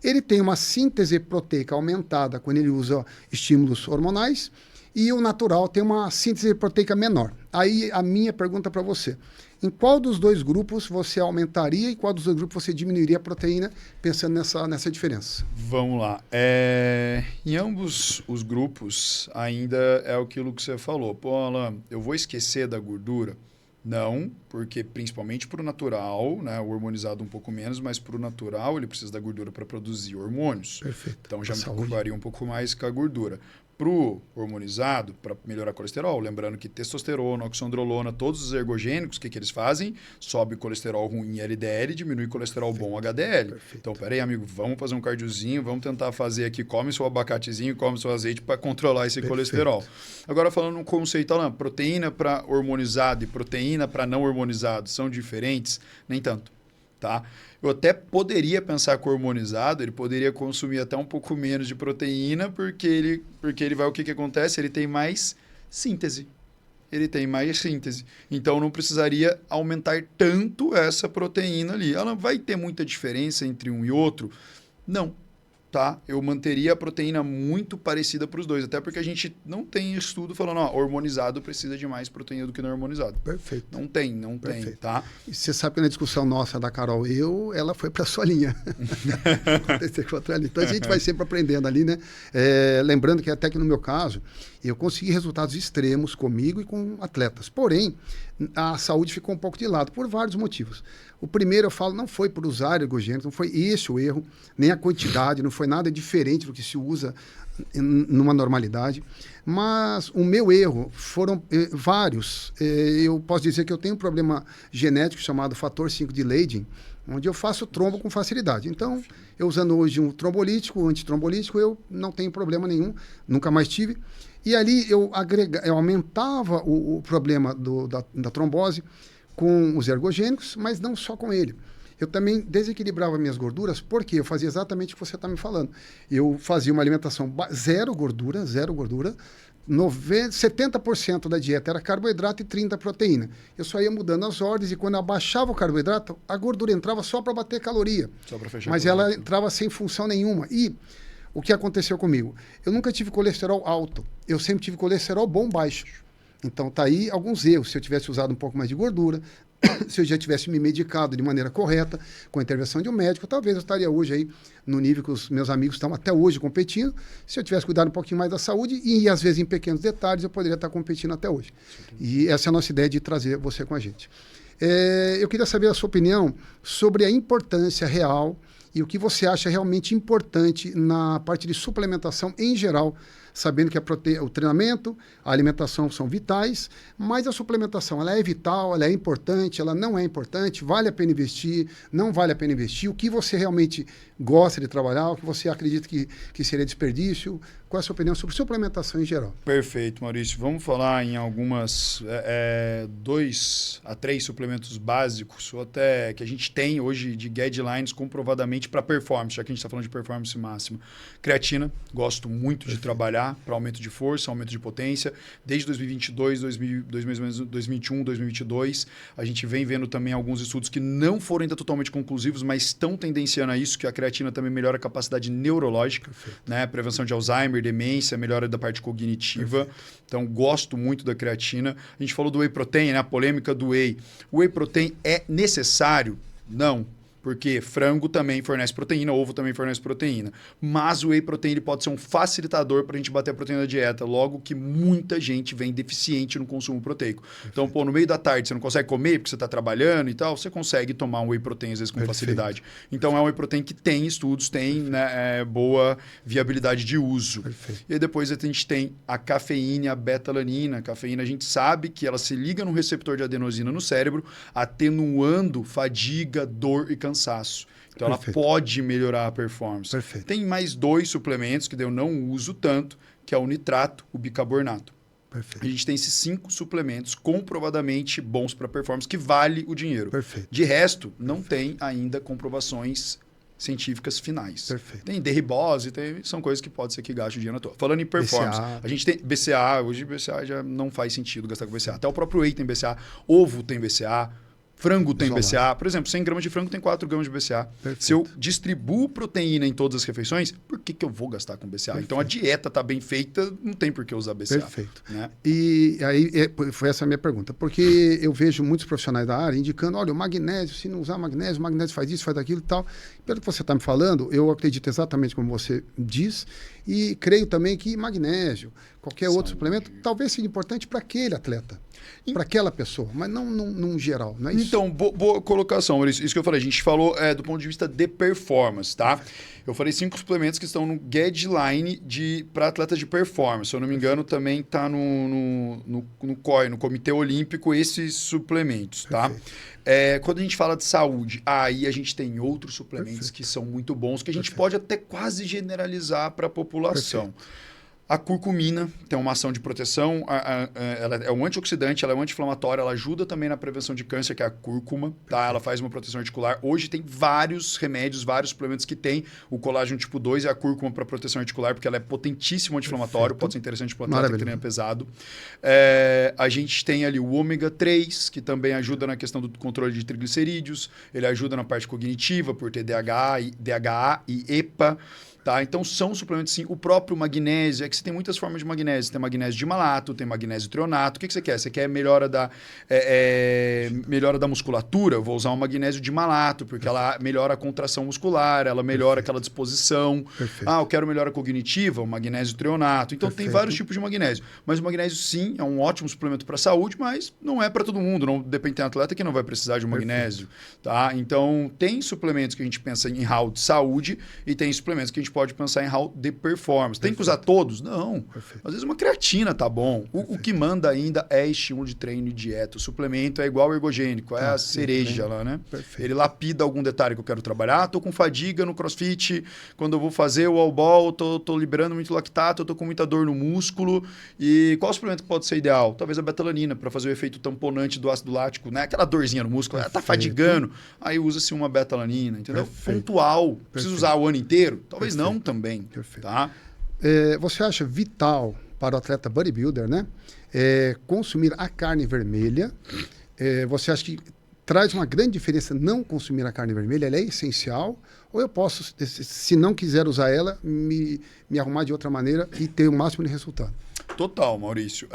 Ele tem uma síntese proteica aumentada quando ele usa estímulos hormonais e o natural tem uma síntese proteica menor. Aí a minha pergunta para você, em qual dos dois grupos você aumentaria e qual dos dois grupos você diminuiria a proteína, pensando nessa diferença? Vamos lá. Em ambos os grupos, ainda é aquilo que você falou. Pô, Alan, eu vou esquecer da gordura? Não, porque principalmente para o natural, né, o hormonizado um pouco menos, mas para o natural ele precisa da gordura para produzir hormônios. Perfeito. Então já me preocuparia um pouco mais com a gordura. Para o hormonizado, para melhorar o colesterol, lembrando que testosterona, oxandrolona, todos os ergogênicos, o que eles fazem? Sobe colesterol ruim LDL, diminui colesterol bom HDL. Então, peraí, amigo, vamos fazer um cardiozinho, vamos tentar fazer aqui, come seu abacatezinho, come seu azeite para controlar esse colesterol. Agora, falando um conceito, Alan, proteína para hormonizado e proteína para não hormonizado são diferentes? Nem tanto. Tá? Eu até poderia pensar que o hormonizado, ele poderia consumir até um pouco menos de proteína, porque ele vai, o que acontece? Ele tem mais síntese. Então, não precisaria aumentar tanto essa proteína ali. Ela vai ter muita diferença entre um e outro? Não. Tá? Eu manteria a proteína muito parecida para os dois, até porque a gente não tem estudo falando, hormonizado precisa de mais proteína do que não hormonizado. Perfeito. Não tem, tá? E você sabe que na discussão nossa da Carol ela foi para a sua linha. Então a gente vai sempre aprendendo ali, né? Lembrando que até que no meu caso, eu consegui resultados extremos comigo e com atletas. Porém, a saúde ficou um pouco de lado, por vários motivos. O primeiro, eu falo, não foi por usar ergogênicos, não foi esse o erro, nem a quantidade, não foi nada diferente do que se usa numa normalidade. Mas o meu erro foram vários. Eu posso dizer que eu tenho um problema genético chamado fator 5 de Leiden, onde eu faço trombo com facilidade. Então, eu usando hoje um trombolítico, um antitrombolítico, eu não tenho problema nenhum, nunca mais tive. E ali eu aumentava o problema da trombose com os ergogênicos, mas não só com ele. Eu também desequilibrava minhas gorduras, porque eu fazia exatamente o que você está me falando. Eu fazia uma alimentação zero gordura, 70% da dieta era carboidrato e 30% proteína. Eu só ia mudando as ordens e quando eu abaixava o carboidrato, a gordura entrava só para bater caloria. Só para fechar. Mas ela entrava sem função nenhuma. E o que aconteceu comigo? Eu nunca tive colesterol alto. Eu sempre tive colesterol bom baixo. Então tá aí alguns erros. Se eu tivesse usado um pouco mais de gordura, se eu já tivesse me medicado de maneira correta, com a intervenção de um médico, talvez eu estaria hoje aí no nível que os meus amigos estão até hoje competindo. Se eu tivesse cuidado um pouquinho mais da saúde e às vezes em pequenos detalhes, eu poderia estar competindo até hoje. E essa é a nossa ideia de trazer você com a gente. Eu queria saber a sua opinião sobre a importância real e o que você acha realmente importante na parte de suplementação em geral, sabendo que o treinamento, a alimentação são vitais, mas a suplementação ela é vital, ela é importante, ela não é importante, vale a pena investir, não vale a pena investir, o que você realmente gosta de trabalhar, o que você acredita que seria desperdício, qual é a sua opinião sobre suplementação em geral? Perfeito, Maurício. Vamos falar em algumas 2 a 3 suplementos básicos, ou até que a gente tem hoje de guidelines comprovadamente para performance, já que a gente está falando de performance máxima. Creatina, gosto muito de trabalhar para aumento de força, aumento de potência. Desde 2022, 2021, 2022, a gente vem vendo também alguns estudos que não foram ainda totalmente conclusivos, mas estão tendenciando a isso, que a creatina também melhora a capacidade neurológica, né? Prevenção de Alzheimer, demência, melhora da parte cognitiva. Perfeito. Então, gosto muito da creatina. A gente falou do whey protein, né? A polêmica do whey. O whey protein é necessário? Não. Porque frango também fornece proteína, ovo também fornece proteína. Mas o whey protein ele pode ser um facilitador para a gente bater a proteína da dieta, logo que muita gente vem deficiente no consumo proteico. Perfeito. Então, pô, no meio da tarde você não consegue comer porque você está trabalhando e tal, você consegue tomar um whey protein às vezes com facilidade. Então, é um whey protein que tem estudos, tem né, boa viabilidade de uso. Perfeito. E aí depois a gente tem a cafeína e a beta-alanina. A cafeína a gente sabe que ela se liga no receptor de adenosina no cérebro, atenuando fadiga, dor e cansaço. Então, perfeito, ela pode melhorar a performance. Perfeito. Tem mais 2 suplementos que eu não uso tanto, que é o nitrato, o bicarbonato. Perfeito. A gente tem esses 5 suplementos comprovadamente bons para performance, que vale o dinheiro. Perfeito. De resto, não tem ainda comprovações científicas finais. Perfeito. Tem derribose, são coisas que pode ser que gaste o dinheiro à toa. Falando em performance, BCA. A gente tem BCA, hoje BCA já não faz sentido gastar com BCA. Até o próprio whey tem BCA, ovo tem BCA, frango tem BCA. Por exemplo, 100 gramas de frango tem 4 gramas de BCA. Perfeito. Se eu distribuo proteína em todas as refeições, por que eu vou gastar com BCA? Perfeito. Então, a dieta está bem feita, não tem por que usar BCA. Perfeito. Né? E aí, foi essa a minha pergunta. Porque eu vejo muitos profissionais da área indicando, olha, o magnésio, se não usar magnésio, o magnésio faz isso, faz aquilo e tal. Pelo que você está me falando, eu acredito exatamente como você diz e creio também que magnésio, qualquer outro suplemento, talvez seja importante para aquele atleta. Para aquela pessoa, mas não num geral, não é isso? Então, boa colocação, Maurício. Isso que eu falei, a gente falou do ponto de vista de performance, tá? Eu falei 5 suplementos que estão no guideline para atletas de performance. Se eu não me engano, também está no COI, no Comitê Olímpico, esses suplementos, tá? Quando a gente fala de saúde, aí a gente tem outros suplementos que são muito bons, que a gente pode até quase generalizar para a população. Perfeito. A curcumina tem uma ação de proteção, ela é um antioxidante, ela é um anti-inflamatório, ela ajuda também na prevenção de câncer, que é a cúrcuma, tá? Ela faz uma proteção articular. Hoje tem vários remédios, vários suplementos que tem o colágeno tipo 2 e a cúrcuma para proteção articular, porque ela é potentíssimo anti-inflamatório, pode ser interessante para o atleta que treina pesado. A gente tem ali o ômega 3, que também ajuda na questão do controle de triglicerídeos, ele ajuda na parte cognitiva, por ter DHA e EPA. Tá? Então, são suplementos, sim. O próprio magnésio, é que você tem muitas formas de magnésio. Tem magnésio de malato, tem magnésio trionato. O que você quer? Você quer melhora da musculatura? Eu vou usar um magnésio de malato, porque ela melhora a contração muscular, ela melhora aquela disposição. Perfeito. Eu quero melhora cognitiva, o magnésio trionato. Então, tem vários tipos de magnésio. Mas o magnésio, sim, é um ótimo suplemento para a saúde, mas não é para todo mundo. Não depende de um atleta que não vai precisar de um magnésio. Tá? Então, tem suplementos que a gente pensa em hall de saúde e tem suplementos que a gente gente pode pensar em HAL de performance. Tem que usar todos? Não. Perfeito. Às vezes uma creatina tá bom. O que manda ainda é estímulo de treino e dieta. O suplemento é igual ergogênico, é a cereja lá, né? Perfeito. Ele lapida algum detalhe que eu quero trabalhar. Tô com fadiga no crossfit, quando eu vou fazer o all ball, tô liberando muito lactato, eu tô com muita dor no músculo. E qual suplemento que pode ser ideal? Talvez a betalanina, para fazer o efeito tamponante do ácido lático, né? Aquela dorzinha no músculo, tá fadigando. Aí usa-se uma betalanina, entendeu? Perfeito. Pontual. Precisa usar o ano inteiro? Talvez Perfeito. não também. Perfeito. Tá? Você acha vital para o atleta bodybuilder, né? Consumir a carne vermelha? Você acha que traz uma grande diferença não consumir a carne vermelha? Ela é essencial? Ou eu posso, se não quiser usar ela, me arrumar de outra maneira e ter o máximo de resultado? Total, Maurício.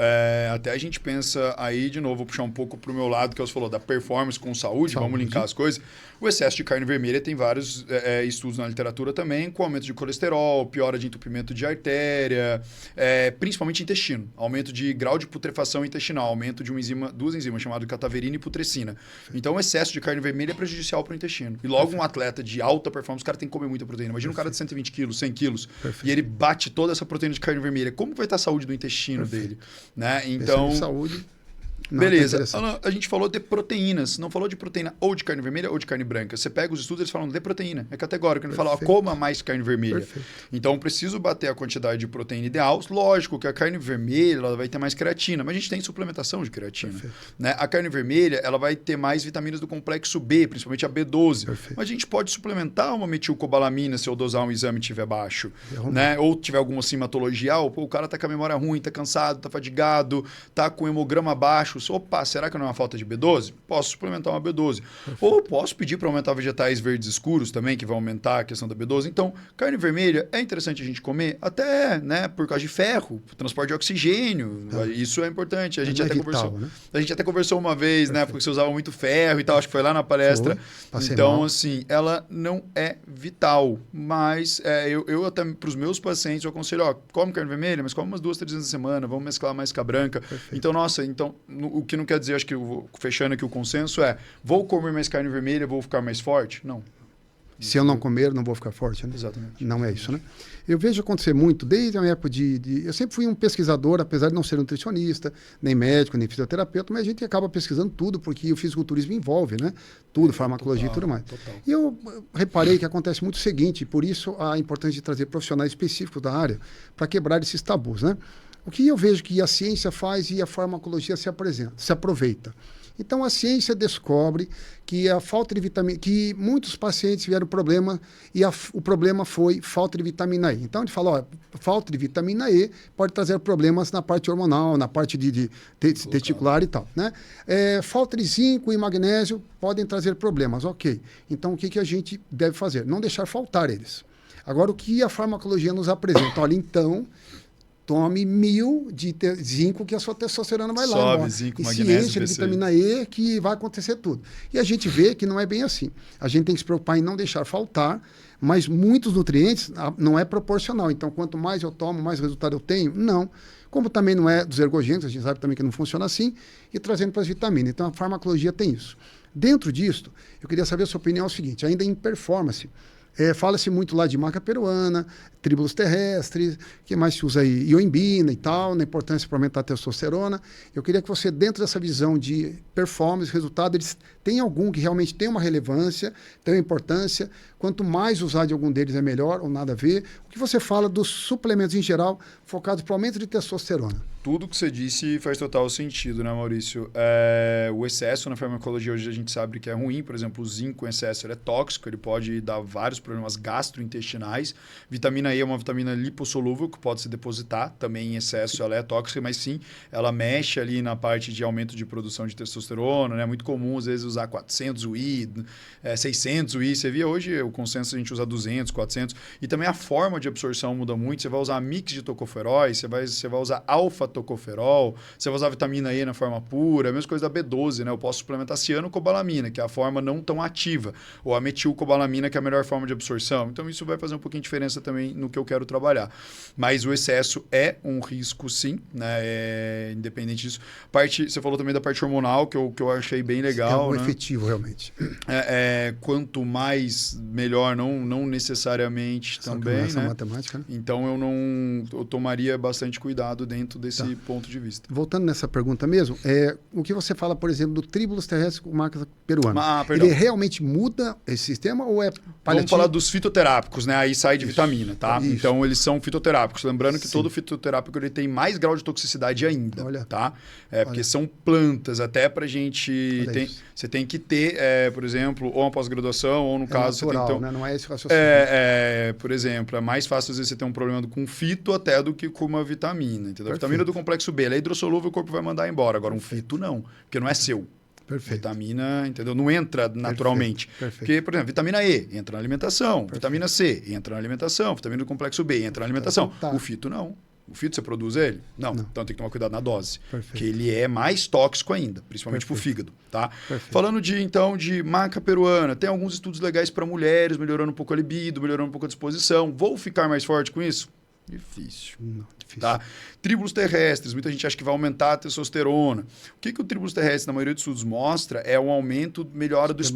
Até a gente pensa aí, de novo, vou puxar um pouco para o meu lado, que você falou da performance com saúde, vamos linkar as coisas. O excesso de carne vermelha tem vários estudos na literatura também, com aumento de colesterol, piora de entupimento de artéria, principalmente intestino, aumento de grau de putrefação intestinal, aumento de duas enzimas chamadas cataverina e putrescina. Então, o excesso de carne vermelha é prejudicial para o intestino. E logo um atleta de alta performance, o cara tem que comer muita proteína. Imagina um cara de 120 quilos, 100 quilos, e ele bate toda essa proteína de carne vermelha. Como vai estar a saúde do intestino dele? Né? Então, saúde. Beleza. A gente falou de proteínas, não falou de proteína ou de carne vermelha ou de carne branca. Você pega os estudos, eles falam de proteína. É categórico. Ele fala, coma mais carne vermelha. Perfeito. Então, preciso bater a quantidade de proteína ideal. Lógico que a carne vermelha ela vai ter mais creatina, mas a gente tem suplementação de creatina. Né? A carne vermelha ela vai ter mais vitaminas do complexo B, principalmente a B12. Perfeito. Mas a gente pode suplementar uma metilcobalamina se eu dosar um exame estiver baixo. Né? Ou tiver alguma simatologia. O cara tá com a memória ruim, tá cansado, tá fadigado, tá com hemograma baixo. Opa, será que não é uma falta de B12? Posso suplementar uma B12. Ou posso pedir para aumentar vegetais verdes escuros também, que vai aumentar a questão da B12. Então, carne vermelha é interessante a gente comer, até né, por causa de ferro, transporte de oxigênio. Isso é importante. A gente até conversou. Né? A gente até conversou uma vez, né? Porque você usava muito ferro e tal, acho que foi lá na palestra. Então, assim, ela não é vital. Mas eu até para os meus pacientes eu aconselho, come carne vermelha, mas come umas 2, 3 vezes na semana, vamos mesclar mais com a branca. Perfeito. Então, o que não quer dizer, acho que fechando aqui o consenso vou comer mais carne vermelha, vou ficar mais forte? Não. Se eu não comer, não vou ficar forte, né? Exatamente. Não é isso, né? Eu vejo acontecer muito, desde a minha época eu sempre fui um pesquisador, apesar de não ser nutricionista, nem médico, nem fisioterapeuta, mas a gente acaba pesquisando tudo, porque o fisiculturismo envolve, né? Tudo, farmacologia e tudo mais. Total. E eu reparei que acontece muito o seguinte, por isso a importância de trazer profissionais específicos da área para quebrar esses tabus, né? O que eu vejo que a ciência faz e a farmacologia se aproveita. Então, a ciência descobre que a falta de vitamina... que muitos pacientes tiveram problema e o problema foi falta de vitamina E. Então, ele fala, falta de vitamina E pode trazer problemas na parte hormonal, na parte de testicular e tal. Né? Falta de zinco e magnésio podem trazer problemas. Ok. Então, o que a gente deve fazer? Não deixar faltar eles. Agora, o que a farmacologia nos apresenta? Olha, então... Tome 1000 de zinco que a sua testosterona vai lá. Sobe zinco, magnésio, de vitamina E que vai acontecer tudo. E a gente vê que não é bem assim. A gente tem que se preocupar em não deixar faltar, mas muitos nutrientes não é proporcional. Então, quanto mais eu tomo, mais resultado eu tenho? Não. Como também não é dos ergogênicos, a gente sabe também que não funciona assim, e trazendo para as vitaminas. Então, a farmacologia tem isso. Dentro disso, eu queria saber a sua opinião é o seguinte, ainda em performance, fala-se muito lá de maca peruana, tríbulos terrestres, que mais se usa aí? Ioimbina e tal, na importância para aumentar a testosterona. Eu queria que você, dentro dessa visão de performance, resultado, eles têm algum que realmente tem uma relevância, tem uma importância. Quanto mais usar de algum deles é melhor ou nada a ver. O que você fala dos suplementos em geral focados para o aumento de testosterona? Tudo que você disse faz total sentido, né, Maurício? O excesso na farmacologia hoje a gente sabe que é ruim. Por exemplo, o zinco em excesso ele é tóxico, ele pode dar vários problemas gastrointestinais. Vitamina E é uma vitamina lipossolúvel que pode se depositar. Também em excesso ela é tóxica, mas sim, ela mexe ali na parte de aumento de produção de testosterona. É né? Muito comum, às vezes, usar 400 UI, 600 UI. Você via hoje o consenso a gente usa 200, 400. E também a forma de absorção muda muito. Você vai usar mix de tocoferóis, você vai usar alfa-tocoferol, você vai usar vitamina E na forma pura, a mesma coisa da B12, né? Eu posso suplementar cianocobalamina, que é a forma não tão ativa, ou a metilcobalamina, que é a melhor forma de absorção. Então, isso vai fazer um pouquinho de diferença também no que eu quero trabalhar. Mas o excesso é um risco, sim, né? Independente disso. Você falou também da parte hormonal, que eu achei bem legal. É né? efetivo, realmente. Quanto mais, melhor, não necessariamente só também. Essa né? matemática, né? Então eu tomaria bastante cuidado dentro desse ponto de vista. Voltando nessa pergunta mesmo, o que você fala, por exemplo, do tribulus terrestre com marca peruana? Perdão. Ele realmente muda esse sistema ou é paliativo? Vamos falar dos fitoterápicos, né? Aí sai de vitamina, tá? Isso. Então eles são fitoterápicos. Lembrando que todo fitoterápico ele tem mais grau de toxicidade ainda, tá? Porque são plantas, até pra gente... Você tem que ter, por exemplo, ou uma pós-graduação, ou no caso... natural, você tem, então, né? Não é esse raciocínio. por exemplo, é mais fácil às vezes você ter um problema com fito até do que com uma vitamina, entendeu? A vitamina do complexo B, ela é hidrossolúvel, o corpo vai mandar embora. Agora, um fito não, porque não é seu. Perfeito. Vitamina, entendeu? Não entra naturalmente. Perfeito. Porque, por exemplo, vitamina E entra na alimentação, vitamina C entra na alimentação, vitamina do complexo B entra na alimentação. O fito não. O fito você produz ele? Não. Então tem que tomar cuidado na dose. Porque ele é mais tóxico ainda, principalmente para o fígado, tá? Falando de maca peruana, tem alguns estudos legais para mulheres, melhorando um pouco a libido, melhorando um pouco a disposição. Vou ficar mais forte com isso? Difícil. Não, difícil. Tá? Tribulus terrestres, muita gente acha que vai aumentar a testosterona. O que o tribulus terrestre, na maioria dos estudos, mostra é um aumento, melhora do Isso,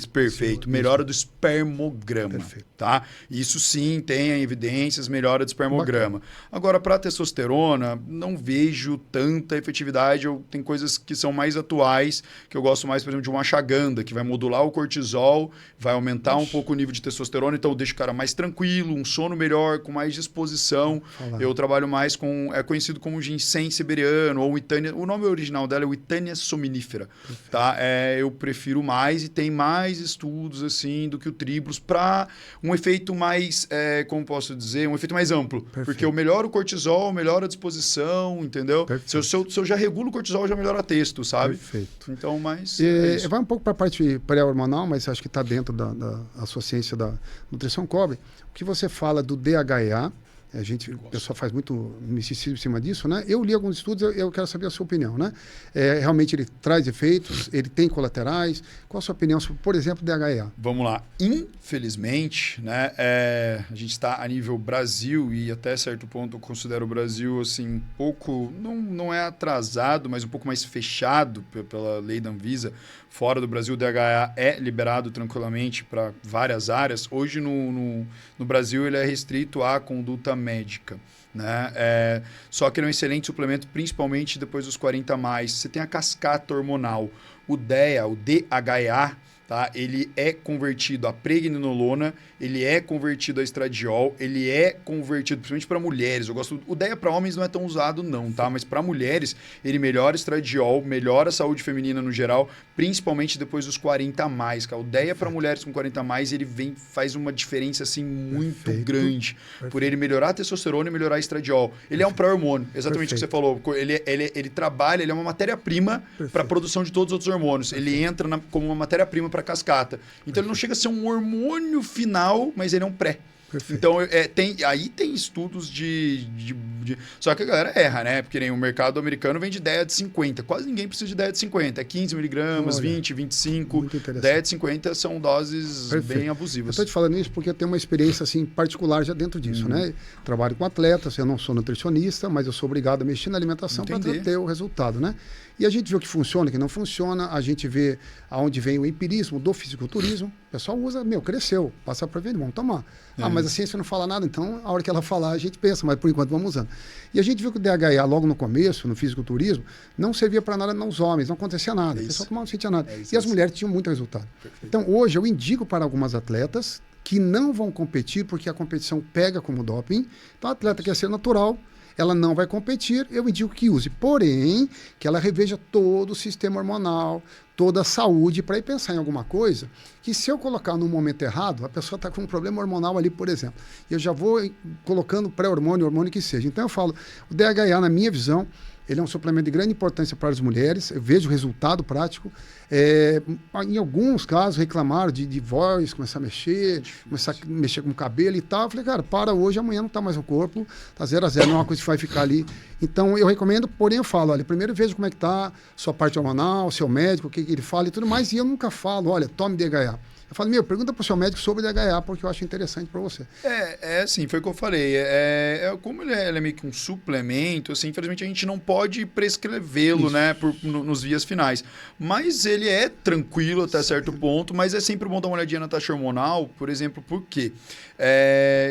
perfeito. Sim, melhora do espermograma. Perfeito. Tá? Isso sim tem evidências, melhora do espermograma. Agora, para testosterona, não vejo tanta efetividade. Tem coisas que são mais atuais, que eu gosto mais, por exemplo, de uma ashwagandha, que vai modular o cortisol, vai aumentar um pouco o nível de testosterona, então deixa o cara mais tranquilo, um sono melhor, com mais disposição. Eu trabalho mais com... É conhecido como ginseng siberiano ou Witania. O nome original dela é Witania somnífera. Tá? Eu prefiro mais e tem mais estudos assim do que o Tribulus para um efeito mais... como posso dizer? Um efeito mais amplo. Porque eu melhoro o cortisol, melhoro a disposição, entendeu? Se eu já regulo o cortisol, já melhora testo, sabe? Perfeito. Então, mas... vai um pouco para a parte pré-hormonal, mas acho que está dentro da sua ciência da nutrição cobre. O que você fala do DHEA, o pessoal faz muito misticismo em cima disso, né? Eu li alguns estudos, eu quero saber a sua opinião, né? Realmente ele traz efeitos, ele tem colaterais. Qual a sua opinião sobre, por exemplo, DHEA? Vamos lá. Infelizmente, né? A gente está a nível Brasil e até certo ponto eu considero o Brasil assim um pouco, não é atrasado, mas um pouco mais fechado pela lei da Anvisa. Fora do Brasil, o DHEA é liberado tranquilamente para várias áreas. Hoje, no Brasil, ele é restrito à conduta médica. Né? Só que ele é um excelente suplemento, principalmente depois dos 40 mais. Você tem a cascata hormonal. O DHEA, tá? Ele é convertido a pregnenolona, ele é convertido a estradiol, ele é convertido principalmente para mulheres. O DHEA para homens não é tão usado não, tá? Mas para mulheres, ele melhora estradiol, melhora a saúde feminina no geral, principalmente depois dos 40 mais, cara. O DHEA para mulheres com 40 mais, ele faz uma diferença assim muito grande, por ele melhorar a testosterona e melhorar a estradiol. Ele é um pré-hormônio, exatamente o que você falou. Ele trabalha, ele é uma matéria-prima para a produção de todos os outros hormônios. Ele entra como uma matéria-prima para cascata. Então ele não chega a ser um hormônio final, mas ele é um pré. Perfeito. Então, tem estudos Só que a galera erra, né? Porque nem o mercado americano vende DHEA de 50. Quase ninguém precisa de DHEA de 50. É 15 miligramas, 20, 25. DHEA de 50 são doses bem abusivas. Eu estou te falando isso porque eu tenho uma experiência assim, particular já dentro disso, né? Trabalho com atletas, eu não sou nutricionista, mas eu sou obrigado a mexer na alimentação para ter o resultado, né? E a gente vê o que funciona, o que não funciona, a gente vê aonde vem o empirismo do fisiculturismo. O pessoal usa, cresceu, passa para ver, vamos tomar. Mas a ciência não fala nada, então a hora que ela falar a gente pensa, mas por enquanto vamos usando. E a gente viu que o DHEA logo no começo, no fisiculturismo, não servia para nada nos homens, não acontecia nada, o pessoal tomava, não sentia nada. E as mulheres tinham muito resultado. Perfeito. Então hoje eu indico para algumas atletas que não vão competir porque a competição pega como doping. Então a atleta quer ser natural, ela não vai competir, eu indico que use. Porém, que ela reveja todo o sistema hormonal, toda a saúde, para ir pensar em alguma coisa que se eu colocar no momento errado, a pessoa está com um problema hormonal ali, por exemplo. Eu já vou colocando pré-hormônio, hormônio que seja. Então eu falo, o DHEA, na minha visão, ele é um suplemento de grande importância para as mulheres, eu vejo o resultado prático. Em alguns casos reclamaram de voz, começar a mexer com o cabelo e tal. Eu falei, cara, para hoje, amanhã não está mais no corpo, está 0 a 0, não é uma coisa que vai ficar ali. Então eu recomendo, porém eu falo, olha, primeiro veja como é que está sua parte hormonal, seu médico, o que ele fala e tudo mais, e eu nunca falo, olha, tome DHEA. Eu falo, pergunta para o seu médico sobre DHA, porque eu acho interessante para você. Assim, foi o que eu falei. Como ele é meio que um suplemento, assim, infelizmente a gente não pode prescrevê-lo, né, nos vias finais. Mas ele é tranquilo até certo ponto, mas é sempre bom dar uma olhadinha na taxa hormonal, por exemplo, por quê?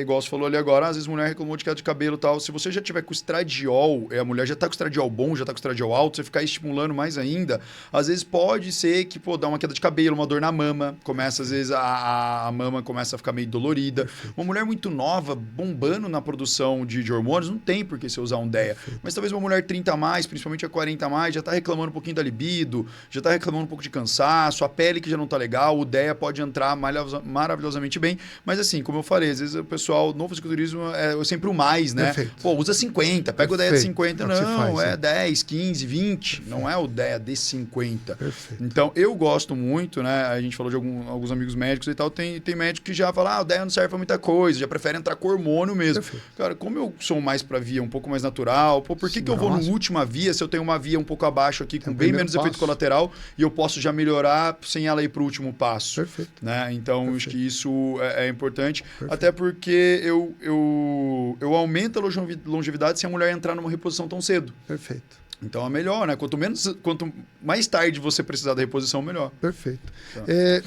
Igual você falou ali agora, às vezes a mulher reclamou de queda de cabelo e tal. Se você já tiver com estradiol, a mulher já está com estradiol bom, já está com estradiol alto, você ficar estimulando mais ainda, às vezes pode ser que, dá uma queda de cabelo, uma dor na mama, começa, às vezes, a mama começa a ficar meio dolorida. Perfeito. Uma mulher muito nova, bombando na produção de hormônios, não tem por que você usar um DEA. Perfeito. Mas talvez uma mulher 30 a mais, principalmente a 40 a mais, já está reclamando um pouquinho da libido, já está reclamando um pouco de cansaço, a pele que já não está legal, o DEA pode entrar maravilhosamente bem. Mas assim, como eu falei, às vezes o pessoal, no fisiculturismo, é sempre o mais, né? Perfeito. Usa 50, pega o DEA de 50. Não, é 10, 15, 20. Perfeito. Não é o DEA de 50. Perfeito. Então, eu gosto muito, né? A gente falou de alguns amigos médicos e tal, tem médico que já fala, o DEA não serve pra muita coisa, já prefere entrar com hormônio mesmo. Perfeito. Cara, como eu sou mais pra via um pouco mais natural, por que eu vou na última via se eu tenho uma via um pouco abaixo aqui, com bem menos efeito colateral, e eu posso já melhorar sem ela ir pro último passo? Perfeito. Né? Então, acho que isso é importante. Perfeito. Até porque eu aumento a longevidade se a mulher entrar numa reposição tão cedo. Perfeito. Então é melhor, né? Quanto mais tarde você precisar da reposição, melhor. Perfeito. Tá.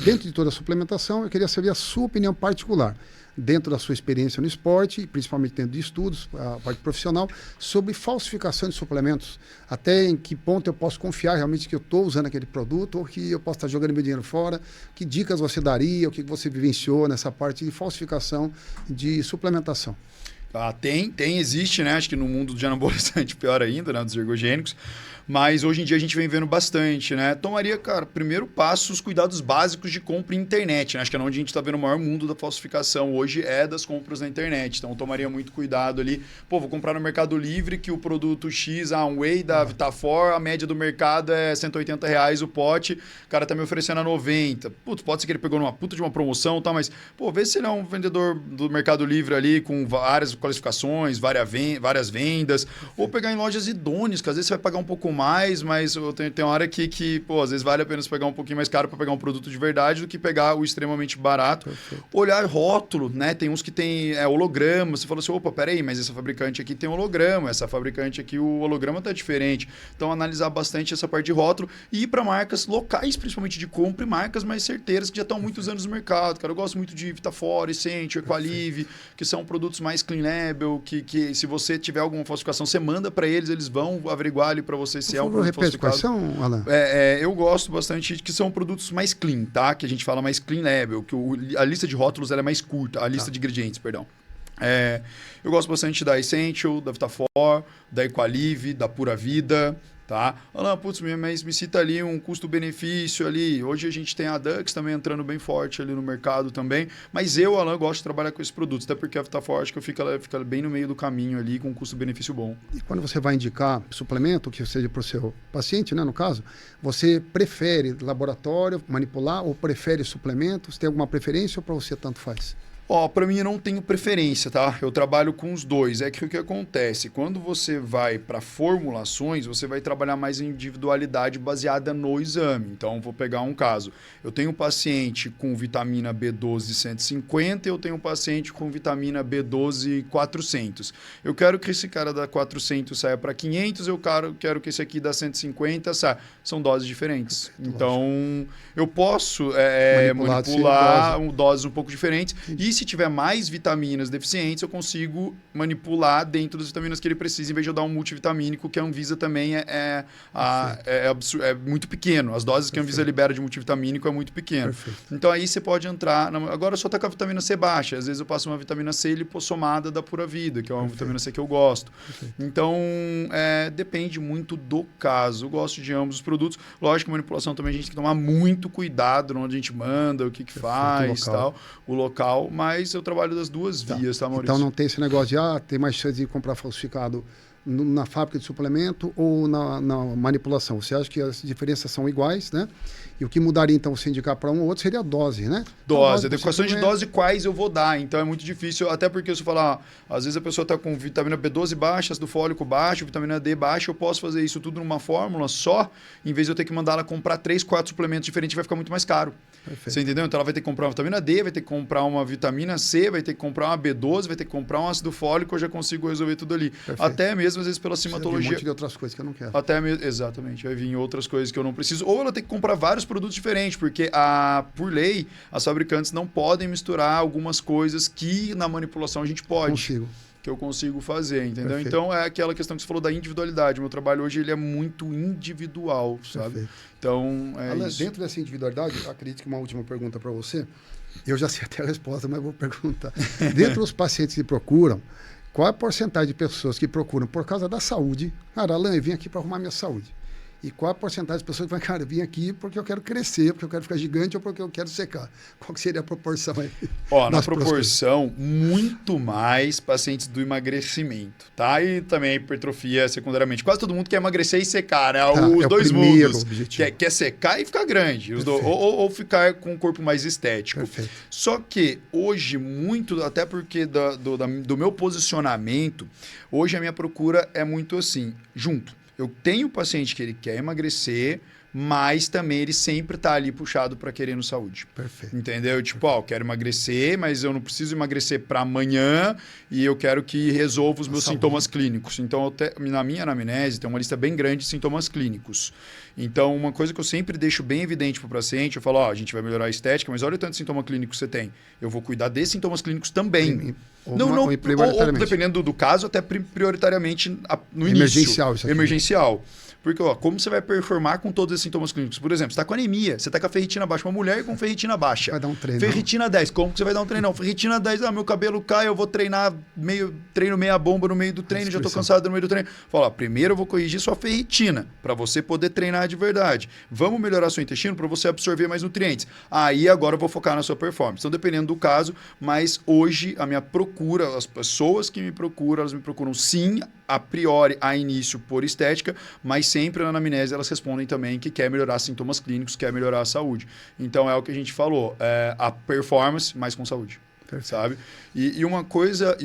Dentro de toda a suplementação, eu queria saber a sua opinião particular, dentro da sua experiência no esporte, principalmente dentro de estudos, a parte profissional, sobre falsificação de suplementos. Até em que ponto eu posso confiar realmente que eu estou usando aquele produto ou que eu posso estar jogando meu dinheiro fora. Que dicas você daria, o que você vivenciou nessa parte de falsificação de suplementação? Existe, né? Acho que no mundo do anabolizante pior ainda, né? Dos ergogênicos. Mas hoje em dia a gente vem vendo bastante, né? Tomaria, cara, primeiro passo, os cuidados básicos de compra em internet, né? Acho que é onde a gente está vendo o maior mundo da falsificação hoje é das compras na internet. Então, tomaria muito cuidado ali. Vou comprar no Mercado Livre que o produto X, um whey da Vitafor, a média do mercado é R$180 o pote, o cara tá me oferecendo a 90. Putz, pode ser que ele pegou numa puta de uma promoção e tal, mas, vê se ele é um vendedor do Mercado Livre ali com várias qualificações, várias vendas, ou pegar em lojas idôneas, que às vezes você vai pagar um pouco mais, mas tem uma hora que às vezes vale a pena você pegar um pouquinho mais caro para pegar um produto de verdade do que pegar o extremamente barato. Perfeito. Olhar rótulo, né? Tem uns que tem holograma, você fala assim, peraí, mas essa fabricante aqui tem holograma, essa fabricante aqui o holograma tá diferente. Então, analisar bastante essa parte de rótulo e ir para marcas locais, principalmente de compra, e marcas mais certeiras que já estão há muitos anos no mercado. Cara, eu gosto muito de Vitafor, Essential, Equalive, que são produtos mais clean label, que se você tiver alguma falsificação, você manda para eles vão averiguar ali para você se é um produto falsificado. Quais são, Alan? Eu gosto bastante de que são produtos mais clean, tá? Que a gente fala mais clean label, que a lista de rótulos ela é mais curta, a lista de ingredientes, perdão. Eu gosto bastante da Essential, da Vitafor, da Equalive, da Pura Vida, tá? Alan, mas me cita ali um custo-benefício ali. Hoje a gente tem a Dux também entrando bem forte ali no mercado também. Mas Alan, gosto de trabalhar com esses produtos, até porque a Vitafor acho que fica bem no meio do caminho ali, com um custo-benefício bom. E quando você vai indicar suplemento, que seja para o seu paciente, né, no caso, você prefere laboratório, manipular, ou prefere suplementos? Tem alguma preferência ou para você tanto faz? Para mim eu não tenho preferência, tá? Eu trabalho com os dois. É que o que acontece? Quando você vai para formulações, você vai trabalhar mais em individualidade baseada no exame. Então, vou pegar um caso. Eu tenho um paciente com vitamina B12 150 e eu tenho um paciente com vitamina B12 400. Eu quero que esse cara da 400 saia para 500, eu quero que esse aqui da 150 saia. São doses diferentes. Então, eu posso manipular doses um pouco diferentes. E se tiver mais vitaminas deficientes, eu consigo manipular dentro das vitaminas que ele precisa, em vez de eu dar um multivitamínico, que a Anvisa também é muito pequeno. As doses que a Anvisa libera de multivitamínico é muito pequeno. Perfeito. Então aí você pode entrar... Agora só está com a vitamina C baixa. Às vezes eu passo uma vitamina C lipossomada da Pura Vida, que é uma vitamina C que eu gosto. Perfeito. Então depende muito do caso. Eu gosto de ambos os produtos. Lógico que manipulação também a gente tem que tomar muito cuidado onde a gente manda, o que faz, o local, mas eu trabalho das duas vias, tá, Maurício? Então não tem esse negócio de tem mais chance de comprar falsificado na fábrica de suplemento ou na manipulação? Você acha que as diferenças são iguais, né? E o que mudaria, então, você indicar para um ou outro seria a dose, né? Dose, a adequação de dose quais eu vou dar. Então é muito difícil, até porque se eu falar, às vezes a pessoa está com vitamina B12 baixa, ácido fólico baixo, vitamina D baixa, eu posso fazer isso tudo numa fórmula só, em vez de eu ter que mandar ela comprar 3, 4 suplementos diferentes, vai ficar muito mais caro. Perfeito. Você entendeu? Então ela vai ter que comprar uma vitamina D, vai ter que comprar uma vitamina C, vai ter que comprar uma B12, vai ter que comprar um ácido fólico, eu já consigo resolver tudo ali. Perfeito. Até mesmo, às vezes, pela simatologia. Um monte de outras coisas que eu não quero. Até mesmo, exatamente, vai vir outras coisas que eu não preciso. Ou ela tem que comprar vários produtos diferentes, porque por lei, as fabricantes não podem misturar algumas coisas que na manipulação a gente pode. Que eu consigo fazer, entendeu? Perfeito. Então é aquela questão que você falou da individualidade. O meu trabalho hoje ele é muito individual, sabe? Perfeito. Então é Alan, isso. dentro dessa individualidade, acredito que uma última pergunta para você. Eu já sei até a resposta, mas vou perguntar. Dentro dos pacientes que procuram, qual é a porcentagem de pessoas que procuram por causa da saúde? Cara, Alan, eu vim aqui para arrumar minha saúde. E qual a porcentagem de pessoas que falam, cara, eu vim aqui porque eu quero crescer, porque eu quero ficar gigante ou porque eu quero secar? Qual que seria a proporção aí? Ó, na proporção, muito mais pacientes do emagrecimento, tá? E também a hipertrofia secundariamente. Quase todo mundo quer emagrecer e secar, né? Os dois mundos. Quer secar e ficar grande. Ou ficar com um corpo mais estético. Perfeito. Só que hoje, muito, até porque do meu posicionamento, hoje a minha procura é muito assim, junto. Eu tenho paciente que ele quer emagrecer, mas também ele sempre está ali puxado para querendo saúde. Perfeito. Entendeu? Tipo, ó, eu quero emagrecer, mas eu não preciso emagrecer para amanhã e eu quero que resolva os meus sintomas clínicos. Então, na minha anamnese, tem uma lista bem grande de sintomas clínicos. Então, uma coisa que eu sempre deixo bem evidente para o paciente, eu falo, ó, a gente vai melhorar a estética, mas olha o tanto de sintoma clínico que você tem. Eu vou cuidar desses sintomas clínicos também. Ou dependendo do caso, até prioritariamente no início. Emergencial, isso aqui. Emergencial. Porque, ó, como você vai performar com todos esses sintomas clínicos? Por exemplo, você está com anemia, você está com a ferritina baixa, uma mulher com ferritina baixa. Vai dar um treino. Ferritina 10, como que você vai dar um treino? Não, ferritina 10, meu cabelo cai, eu vou treinar treino meia bomba no meio do treino, já estou cansado no meio do treino. Fala, primeiro eu vou corrigir sua ferritina, para você poder treinar de verdade. Vamos melhorar seu intestino para você absorver mais nutrientes. Aí agora eu vou focar na sua performance. Então, dependendo do caso, mas hoje a minha procura, as pessoas que me procuram, elas me procuram sim, a priori, a início por estética, mas sempre na anamnese elas respondem também que quer melhorar sintomas clínicos, quer melhorar a saúde. Então é o que a gente falou, a performance, mas com saúde. Perfeito. Sabe? E uma coisa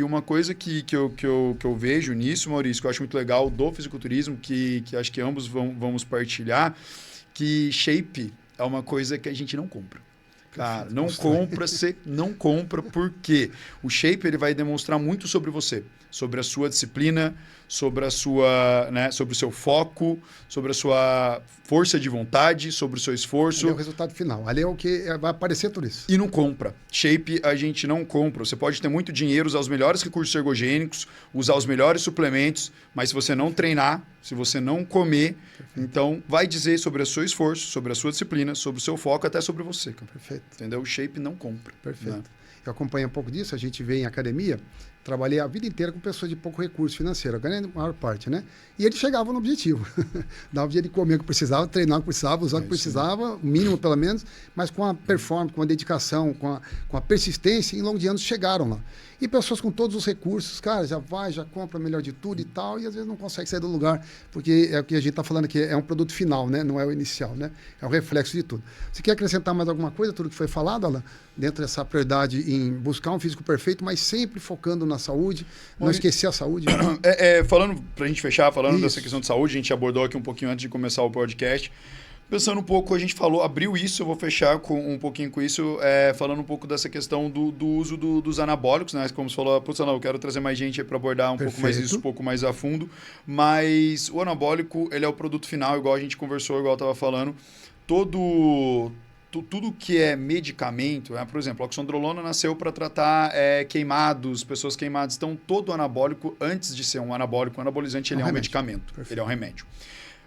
que eu vejo nisso, Maurício, que eu acho muito legal do fisiculturismo, que acho que ambos vamos partilhar, que shape é uma coisa que a gente não compra. Cara, não compra porque o shape ele vai demonstrar muito sobre você, sobre a sua disciplina, sobre sobre o seu foco, sobre a sua força de vontade, sobre o seu esforço. Ali é o resultado final. Ali é o que vai aparecer tudo isso. E não compra. Shape a gente não compra. Você pode ter muito dinheiro, usar os melhores recursos ergogênicos, usar os melhores suplementos, mas se você não treinar, se você não comer, então vai dizer sobre o seu esforço, sobre a sua disciplina, sobre o seu foco, até sobre você. Cara. Perfeito. Entendeu? O shape não compra. Perfeito. Né? Eu acompanho um pouco disso, a gente vê em academia, trabalhei a vida inteira com pessoas de pouco recurso financeiro, a grande maior parte, né? E eles chegavam no objetivo. Dava o dia de comer o que precisava, treinar o que precisava, usar o que precisava, o mínimo pelo menos, mas com a performance, com a dedicação, com a persistência, em longo de anos chegaram lá. E pessoas com todos os recursos, cara, já compra melhor de tudo e tal, e às vezes não consegue sair do lugar, porque é o que a gente está falando aqui, é um produto final, né? Não é o inicial, né? É o reflexo de tudo. Você quer acrescentar mais alguma coisa, tudo que foi falado, Alan? Dentro dessa prioridade em buscar um físico perfeito, mas sempre focando na saúde, não esquecer a saúde. Falando, pra gente fechar, falando dessa questão de saúde, a gente abordou aqui um pouquinho antes de começar o podcast. Pensando um pouco, a gente abriu isso, eu vou fechar um pouquinho com isso, falando um pouco dessa questão do uso dos anabólicos, né? Como você falou, eu quero trazer mais gente para abordar um pouco mais isso, um pouco mais a fundo, mas o anabólico, ele é o produto final, igual a gente conversou, igual eu estava falando, tudo que é medicamento, por exemplo, a oxandrolona nasceu para tratar queimados, pessoas queimadas. Então, todo anabólico, antes de ser um anabólico, anabolizante, ele é um medicamento, ele é um remédio.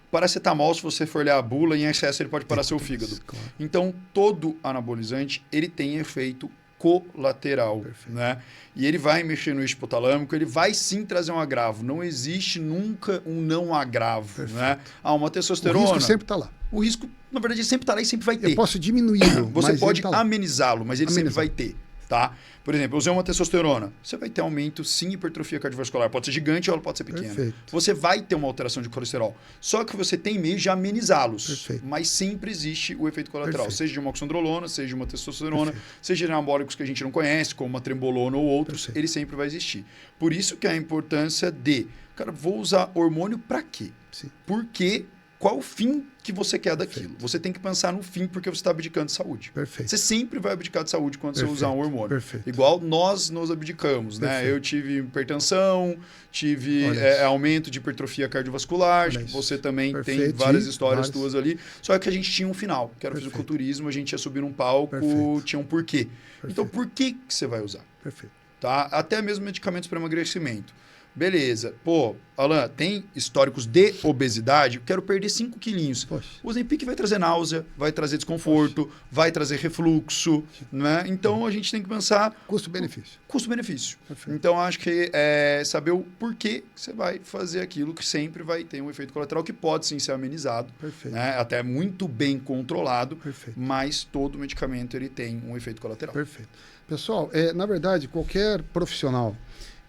Paracetamol, se você for ler a bula, em excesso ele pode parar seu fígado. Claro. Então, todo anabolizante, ele tem efeito colateral, né? E ele vai mexer no eixo hipotalâmico, ele vai sim trazer um agravo. Não existe nunca um não agravo, né? Uma testosterona... O risco sempre está lá. O risco, na verdade, sempre está lá e sempre vai ter. Eu posso diminuí-lo, você pode amenizá-lo, mas ele sempre vai ter. tá? Por exemplo, eu usei uma testosterona. Você vai ter aumento, sim, hipertrofia cardiovascular. Pode ser gigante ou ela pode ser pequena. Perfeito. Você vai ter uma alteração de colesterol. Só que você tem meio de amenizá-los. Perfeito. Mas sempre existe o efeito colateral. Perfeito. Seja de uma oxandrolona, seja de uma testosterona, Perfeito. seja de anabólicos que a gente não conhece, como uma trembolona ou outros, Perfeito. ele sempre vai existir. Por isso que a importância de, cara, vou usar hormônio para quê? Sim. Por quê? Qual o fim que você quer daquilo? Perfeito. Você tem que pensar no fim porque você está abdicando de saúde. Perfeito. Você sempre vai abdicar de saúde quando Perfeito. você usar um hormônio. Perfeito. Igual nós nos abdicamos, né? Perfeito. Eu tive hipertensão, tive aumento de hipertrofia cardiovascular, acho que você também tem Perfeito. várias histórias Várias. tuas ali. Só que a gente tinha um final, que era o Perfeito. fisiculturismo, a gente ia subir num palco, Perfeito. tinha um porquê. Perfeito. Então, por que você vai usar? Perfeito. Tá? Até mesmo medicamentos para emagrecimento. Beleza. Pô, Alan, tem históricos de obesidade? Eu quero perder 5 quilinhos. Poxa. O Ozempic vai trazer náusea, vai trazer desconforto, vai trazer refluxo, né? Então, a gente tem que pensar... Custo-benefício. Custo-benefício. Perfeito. Então, acho que é saber o porquê que você vai fazer aquilo que sempre vai ter um efeito colateral que pode sim ser amenizado, Perfeito. né? Até muito bem controlado, Perfeito. mas todo medicamento ele tem um efeito colateral. Perfeito. Pessoal, na verdade, qualquer profissional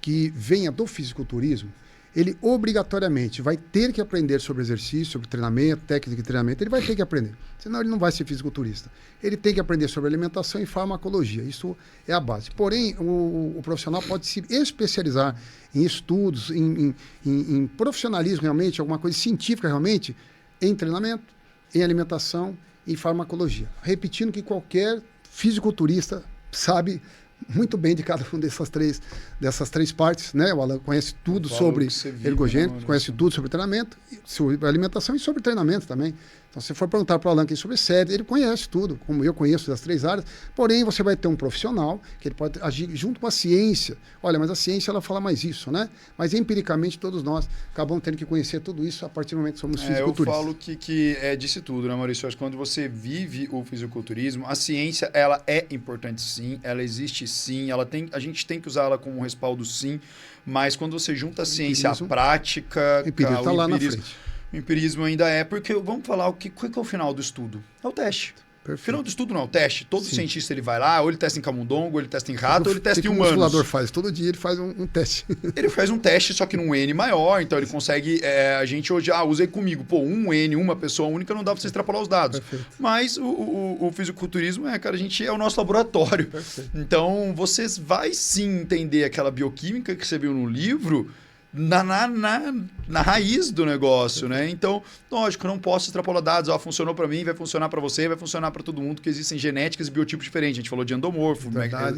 que venha do fisiculturismo, ele obrigatoriamente vai ter que aprender sobre exercício, sobre treinamento, técnica de treinamento, ele vai ter que aprender. Senão ele não vai ser fisiculturista. Ele tem que aprender sobre alimentação e farmacologia. Isso é a base. Porém, o profissional pode se especializar em estudos, em profissionalismo realmente, alguma coisa científica realmente, em treinamento, em alimentação e farmacologia. Repetindo que qualquer fisiculturista sabe muito bem de cada uma dessas três partes, né? O Alan conhece tudo sobre ergogênico, conhece tudo sobre treinamento, sobre alimentação e sobre treinamento também. Então, se for perguntar para o Alan aqui sobre série, ele conhece tudo, como eu conheço das 3 áreas, porém você vai ter um profissional que ele pode agir junto com a ciência. Olha, mas a ciência ela fala mais isso, né? Mas empiricamente todos nós acabamos tendo que conhecer tudo isso a partir do momento que somos fisiculturistas. Eu falo que disse tudo, né, Maurício? Acho que quando você vive o fisiculturismo, a ciência ela é importante sim, ela existe sim, a gente tem que usar ela como um respaldo sim, mas quando você junta a ciência à prática... O empirismo está lá na frente. O empirismo ainda porque vamos falar qual que é o final do estudo? É o teste. Perfeito. O final do estudo não é o teste. Todo cientista ele vai lá, ou ele testa em camundongo, ou ele testa em rato, ou ele testa em humanos. O musculador faz? Todo dia ele faz um teste. Ele faz um teste, só que num N maior, então ele consegue... a gente hoje, usei comigo. Pô, um N, uma pessoa única, não dá pra você extrapolar os dados. Perfeito. Mas o fisiculturismo cara, a gente é o nosso laboratório. Perfeito. Então, você vai sim entender aquela bioquímica que você viu no livro... Na raiz do negócio, né? Então, lógico, eu não posso extrapolar dados. Funcionou para mim, vai funcionar para você, vai funcionar para todo mundo, que existem genéticas e biotipos diferentes. A gente falou de endomorfo,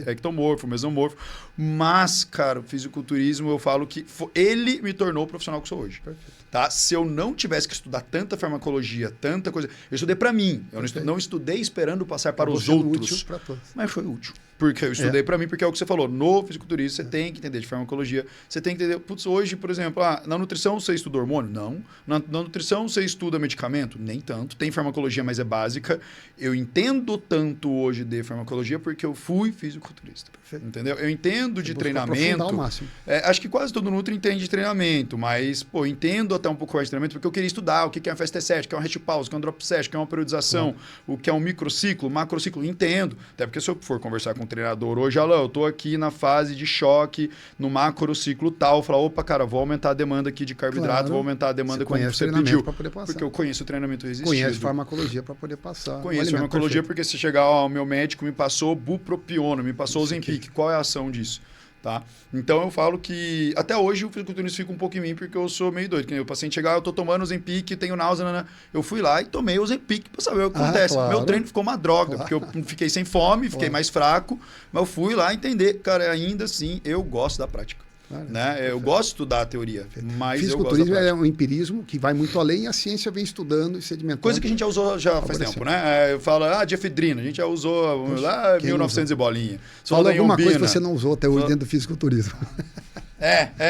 ectomorfo, mesomorfo. Mas, cara, o fisiculturismo, eu falo que ele me tornou o profissional que sou hoje. Tá? Se eu não tivesse que estudar tanta farmacologia, tanta coisa... Eu estudei para mim. Eu não estudei esperando passar para os outros. Mas foi útil. Porque eu estudei para mim, porque é o que você falou. No fisiculturismo, você tem que entender de farmacologia. Você tem que entender... Putz, hoje, por exemplo, na nutrição você estuda hormônio? Não. Na nutrição você estuda medicamento? Nem tanto. Tem farmacologia, mas é básica. Eu entendo tanto hoje de farmacologia porque eu fui fisiculturista. Perfeito. Entendeu? Eu entendo de treinamento. Ao máximo. Acho que quase todo nutri entende de treinamento, mas, entendo até um pouco mais de treinamento porque eu queria estudar o que é um FST7, o que é um rest pause, o que é um drop set, o que é uma periodização, o que é um microciclo, macrociclo. Entendo. Até porque se eu for conversar com um treinador hoje, eu tô aqui na fase de choque, no macrociclo tal, falar, opa, cara, vou aumentar a demanda aqui de carboidrato, vou aumentar a demanda como você pediu. Porque eu conheço o treinamento resistido. Conheço farmacologia para poder passar. Conheço farmacologia porque se chegar, o meu médico me passou bupropiona, me passou Ozempic. Qual é a ação disso? Tá? Então eu falo que até hoje o fisiculturismo fica um pouco em mim porque eu sou meio doido. O paciente chegar, eu tô tomando Ozempic, tenho náusea, eu fui lá e tomei Ozempic para saber o que acontece. Claro. Meu treino ficou uma droga, porque eu fiquei sem fome, fiquei mais fraco, mas eu fui lá entender. Cara, ainda assim, eu gosto da prática. Né? Eu gosto de estudar a teoria, mas fisiculturismo é um empirismo que vai muito além e a ciência vem estudando e sedimentando. Coisa que a gente já usou faz tempo, né? Eu falo, de efedrina, a gente já usou lá 1900 e bolinha. Fala alguma coisa que você não usou até hoje dentro do fisiculturismo.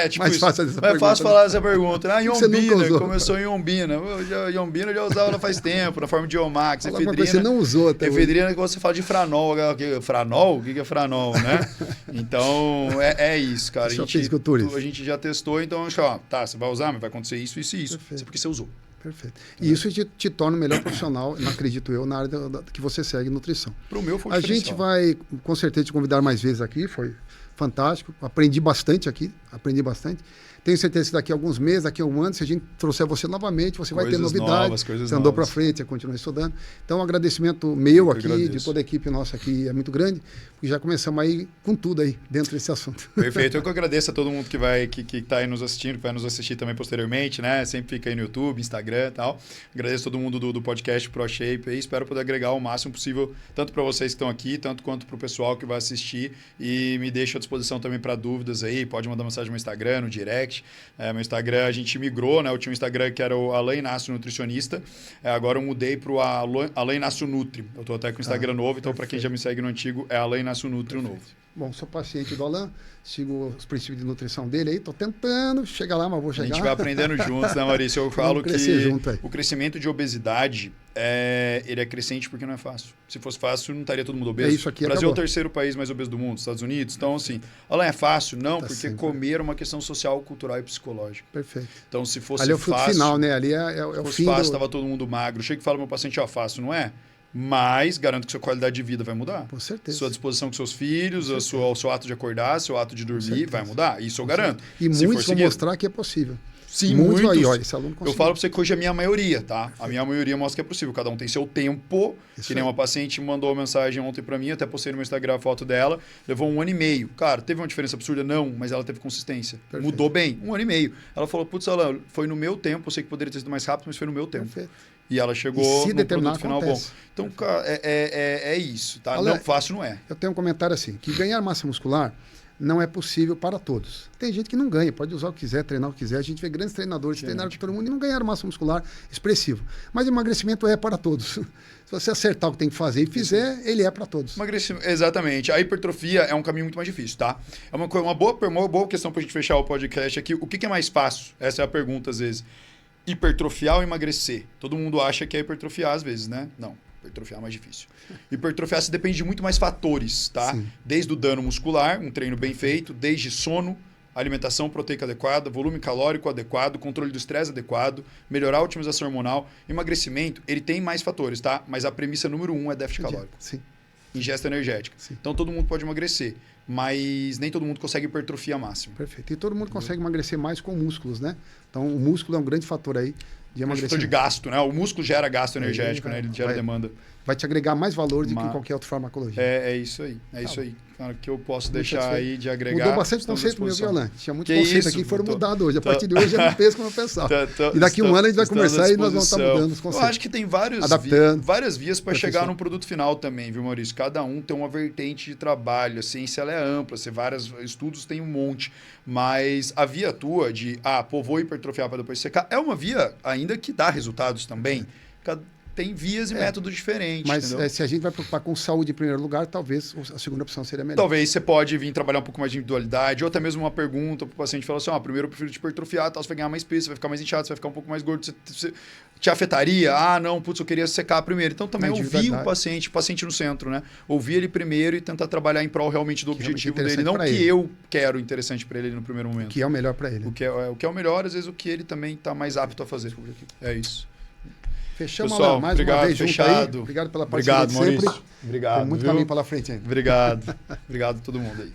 Tipo mais isso. Fácil é fácil falar essa pergunta. Iombina, começou em Iombina. Iombina eu já usava ela faz tempo, na forma de Iomax, efedrina. Você não usou até efedrina que você fala de franol. Franol? O que é franol, né? Então, é isso, cara. A gente já testou, então, você vai usar, mas vai acontecer isso. Isso porque você usou. Perfeito. E isso te torna o melhor profissional, não acredito eu, na área que você segue nutrição. Para o meu foi o A gente vai, com certeza, te convidar mais vezes aqui, foi fantástico. Aprendi bastante aqui, Tenho certeza que daqui a alguns meses, daqui a um ano, se a gente trouxer você novamente, você vai ter novidades. Você andou para frente, você continua estudando. Então, um agradecimento meu aqui, de toda a equipe nossa aqui, é muito grande, porque já começamos aí com tudo aí, dentro desse assunto. Perfeito. Eu que agradeço a todo mundo que tá aí nos assistindo, que vai nos assistir também posteriormente, né? Sempre fica aí no YouTube, Instagram e tal. Agradeço a todo mundo do podcast ProShape aí. Espero poder agregar o máximo possível, tanto para vocês que estão aqui, tanto quanto para o pessoal que vai assistir. E me deixo à disposição também para dúvidas aí. Pode mandar mensagem no Instagram, no direct. Meu Instagram, a gente migrou, né? Eu tinha um Instagram que era o Alain Inácio Nutricionista. Agora eu mudei para o Alain Inácio Nutri. Eu estou até com o Instagram novo, então para quem já me segue no antigo, é Alain Inácio Nutri o novo. Bom, sou paciente do Alain, sigo os princípios de nutrição dele aí, estou tentando chegar lá, mas vou chegar. A gente vai aprendendo juntos, né, Maurício? Eu falo que o crescimento de obesidade, ele é crescente porque não é fácil. Se fosse fácil, não estaria todo mundo obeso. Isso aqui o Brasil é o terceiro país mais obeso do mundo, Estados Unidos. Então, assim, Alain, é fácil? Não, porque sempre. Comer é uma questão social, cultural e psicológica. Perfeito. Então, se fosse ali é o fruto fácil, final, né? Ali é o fim fácil, estava todo mundo magro. Chega e fala, meu paciente, fácil, não é? Mas garanto que sua qualidade de vida vai mudar. Com certeza. Sua disposição com seus filhos, o seu ato de acordar, seu ato de dormir vai mudar. Isso eu garanto. E muitos vão mostrar que é possível. Sim, muitos. Aí, olha, esse aluno conseguiu. Eu falo para você que hoje é a minha maioria, tá? A minha maioria mostra que é possível. Cada um tem seu tempo. Isso que nem uma paciente mandou uma mensagem ontem para mim, até postei no meu Instagram a foto dela. Levou 1 ano e meio. Cara, teve uma diferença absurda? Não, mas ela teve consistência. Perfeito. Mudou bem. 1 ano e meio. Ela falou, putz, Alain, foi no meu tempo. Eu sei que poderia ter sido mais rápido, mas foi no meu tempo. Perfeito. E ela chegou no produto final acontece. Bom. Então, cara, é isso, tá? Olha, não, fácil não é. Eu tenho um comentário assim, que ganhar massa muscular não é possível para todos. Tem gente que não ganha, pode usar o que quiser, treinar o que quiser. A gente vê grandes treinadores que treinaram com todo mundo e não ganharam massa muscular expressiva. Mas emagrecimento é para todos. Se você acertar o que tem que fazer e fizer, ele é para todos. Emagrecimento, exatamente. A hipertrofia é um caminho muito mais difícil, tá? É uma boa questão para a gente fechar o podcast aqui. O que é mais fácil? Essa é a pergunta, às vezes. Hipertrofiar ou emagrecer? Todo mundo acha que é hipertrofiar às vezes, né? Não, hipertrofiar é mais difícil. Hipertrofiar se depende de muito mais fatores, tá? Sim. Desde o dano muscular, um treino bem feito, desde sono, alimentação proteica adequada, volume calórico adequado, controle do estresse adequado, melhorar a otimização hormonal. Emagrecimento, ele tem mais fatores, tá? Mas a premissa número 1 é déficit calórico. Sim. Ingesta energética. Sim. Então todo mundo pode emagrecer, mas nem todo mundo consegue hipertrofia máxima. Perfeito. E todo mundo consegue emagrecer mais com músculos, né? Então o músculo é um grande fator aí de emagrecimento. De gasto, né? O músculo gera gasto energético, né? Ele gera demanda. Vai te agregar mais valor do que qualquer outra farmacologia. É isso aí. É isso aí. Cara, que eu posso deixar aí de agregar. Mudou bastante conceito meu, Alain. Tinha muito conceito aqui que foram mudados hoje. A partir de hoje eu não penso como eu pensava. E daqui a um ano a gente vai conversar e nós vamos estar mudando os conceitos. Eu acho que tem várias vias para chegar no produto final também, viu, Maurício? Cada um tem uma vertente de trabalho. A ciência ela é ampla, vários estudos tem um monte. Mas a via tua de, vou hipertrofiar para depois secar, é uma via ainda que dá resultados também. Tem vias e métodos diferentes. Mas se a gente vai preocupar com saúde em primeiro lugar, talvez a segunda opção seria melhor. Talvez você pode vir trabalhar um pouco mais de individualidade, ou até mesmo uma pergunta para o paciente falar assim, primeiro eu prefiro te hipertrofiar, você vai ganhar mais peso, você vai ficar mais inchado, você vai ficar um pouco mais gordo, você te afetaria? Não, eu queria secar primeiro. Então também ouvir o paciente no centro, né? Ouvir ele primeiro e tentar trabalhar em prol realmente do objetivo dele, não o que eu quero interessante para ele no primeiro momento. O que é o melhor para ele. O que é o melhor, às vezes o que ele também está mais apto a fazer. É isso. Fechamos, pessoal, mais uma vez fechado. Junto aí. Obrigado pela participação. Obrigado, Maurício. Obrigado. Tem muito caminho pela frente ainda. Obrigado. Obrigado a todo mundo aí.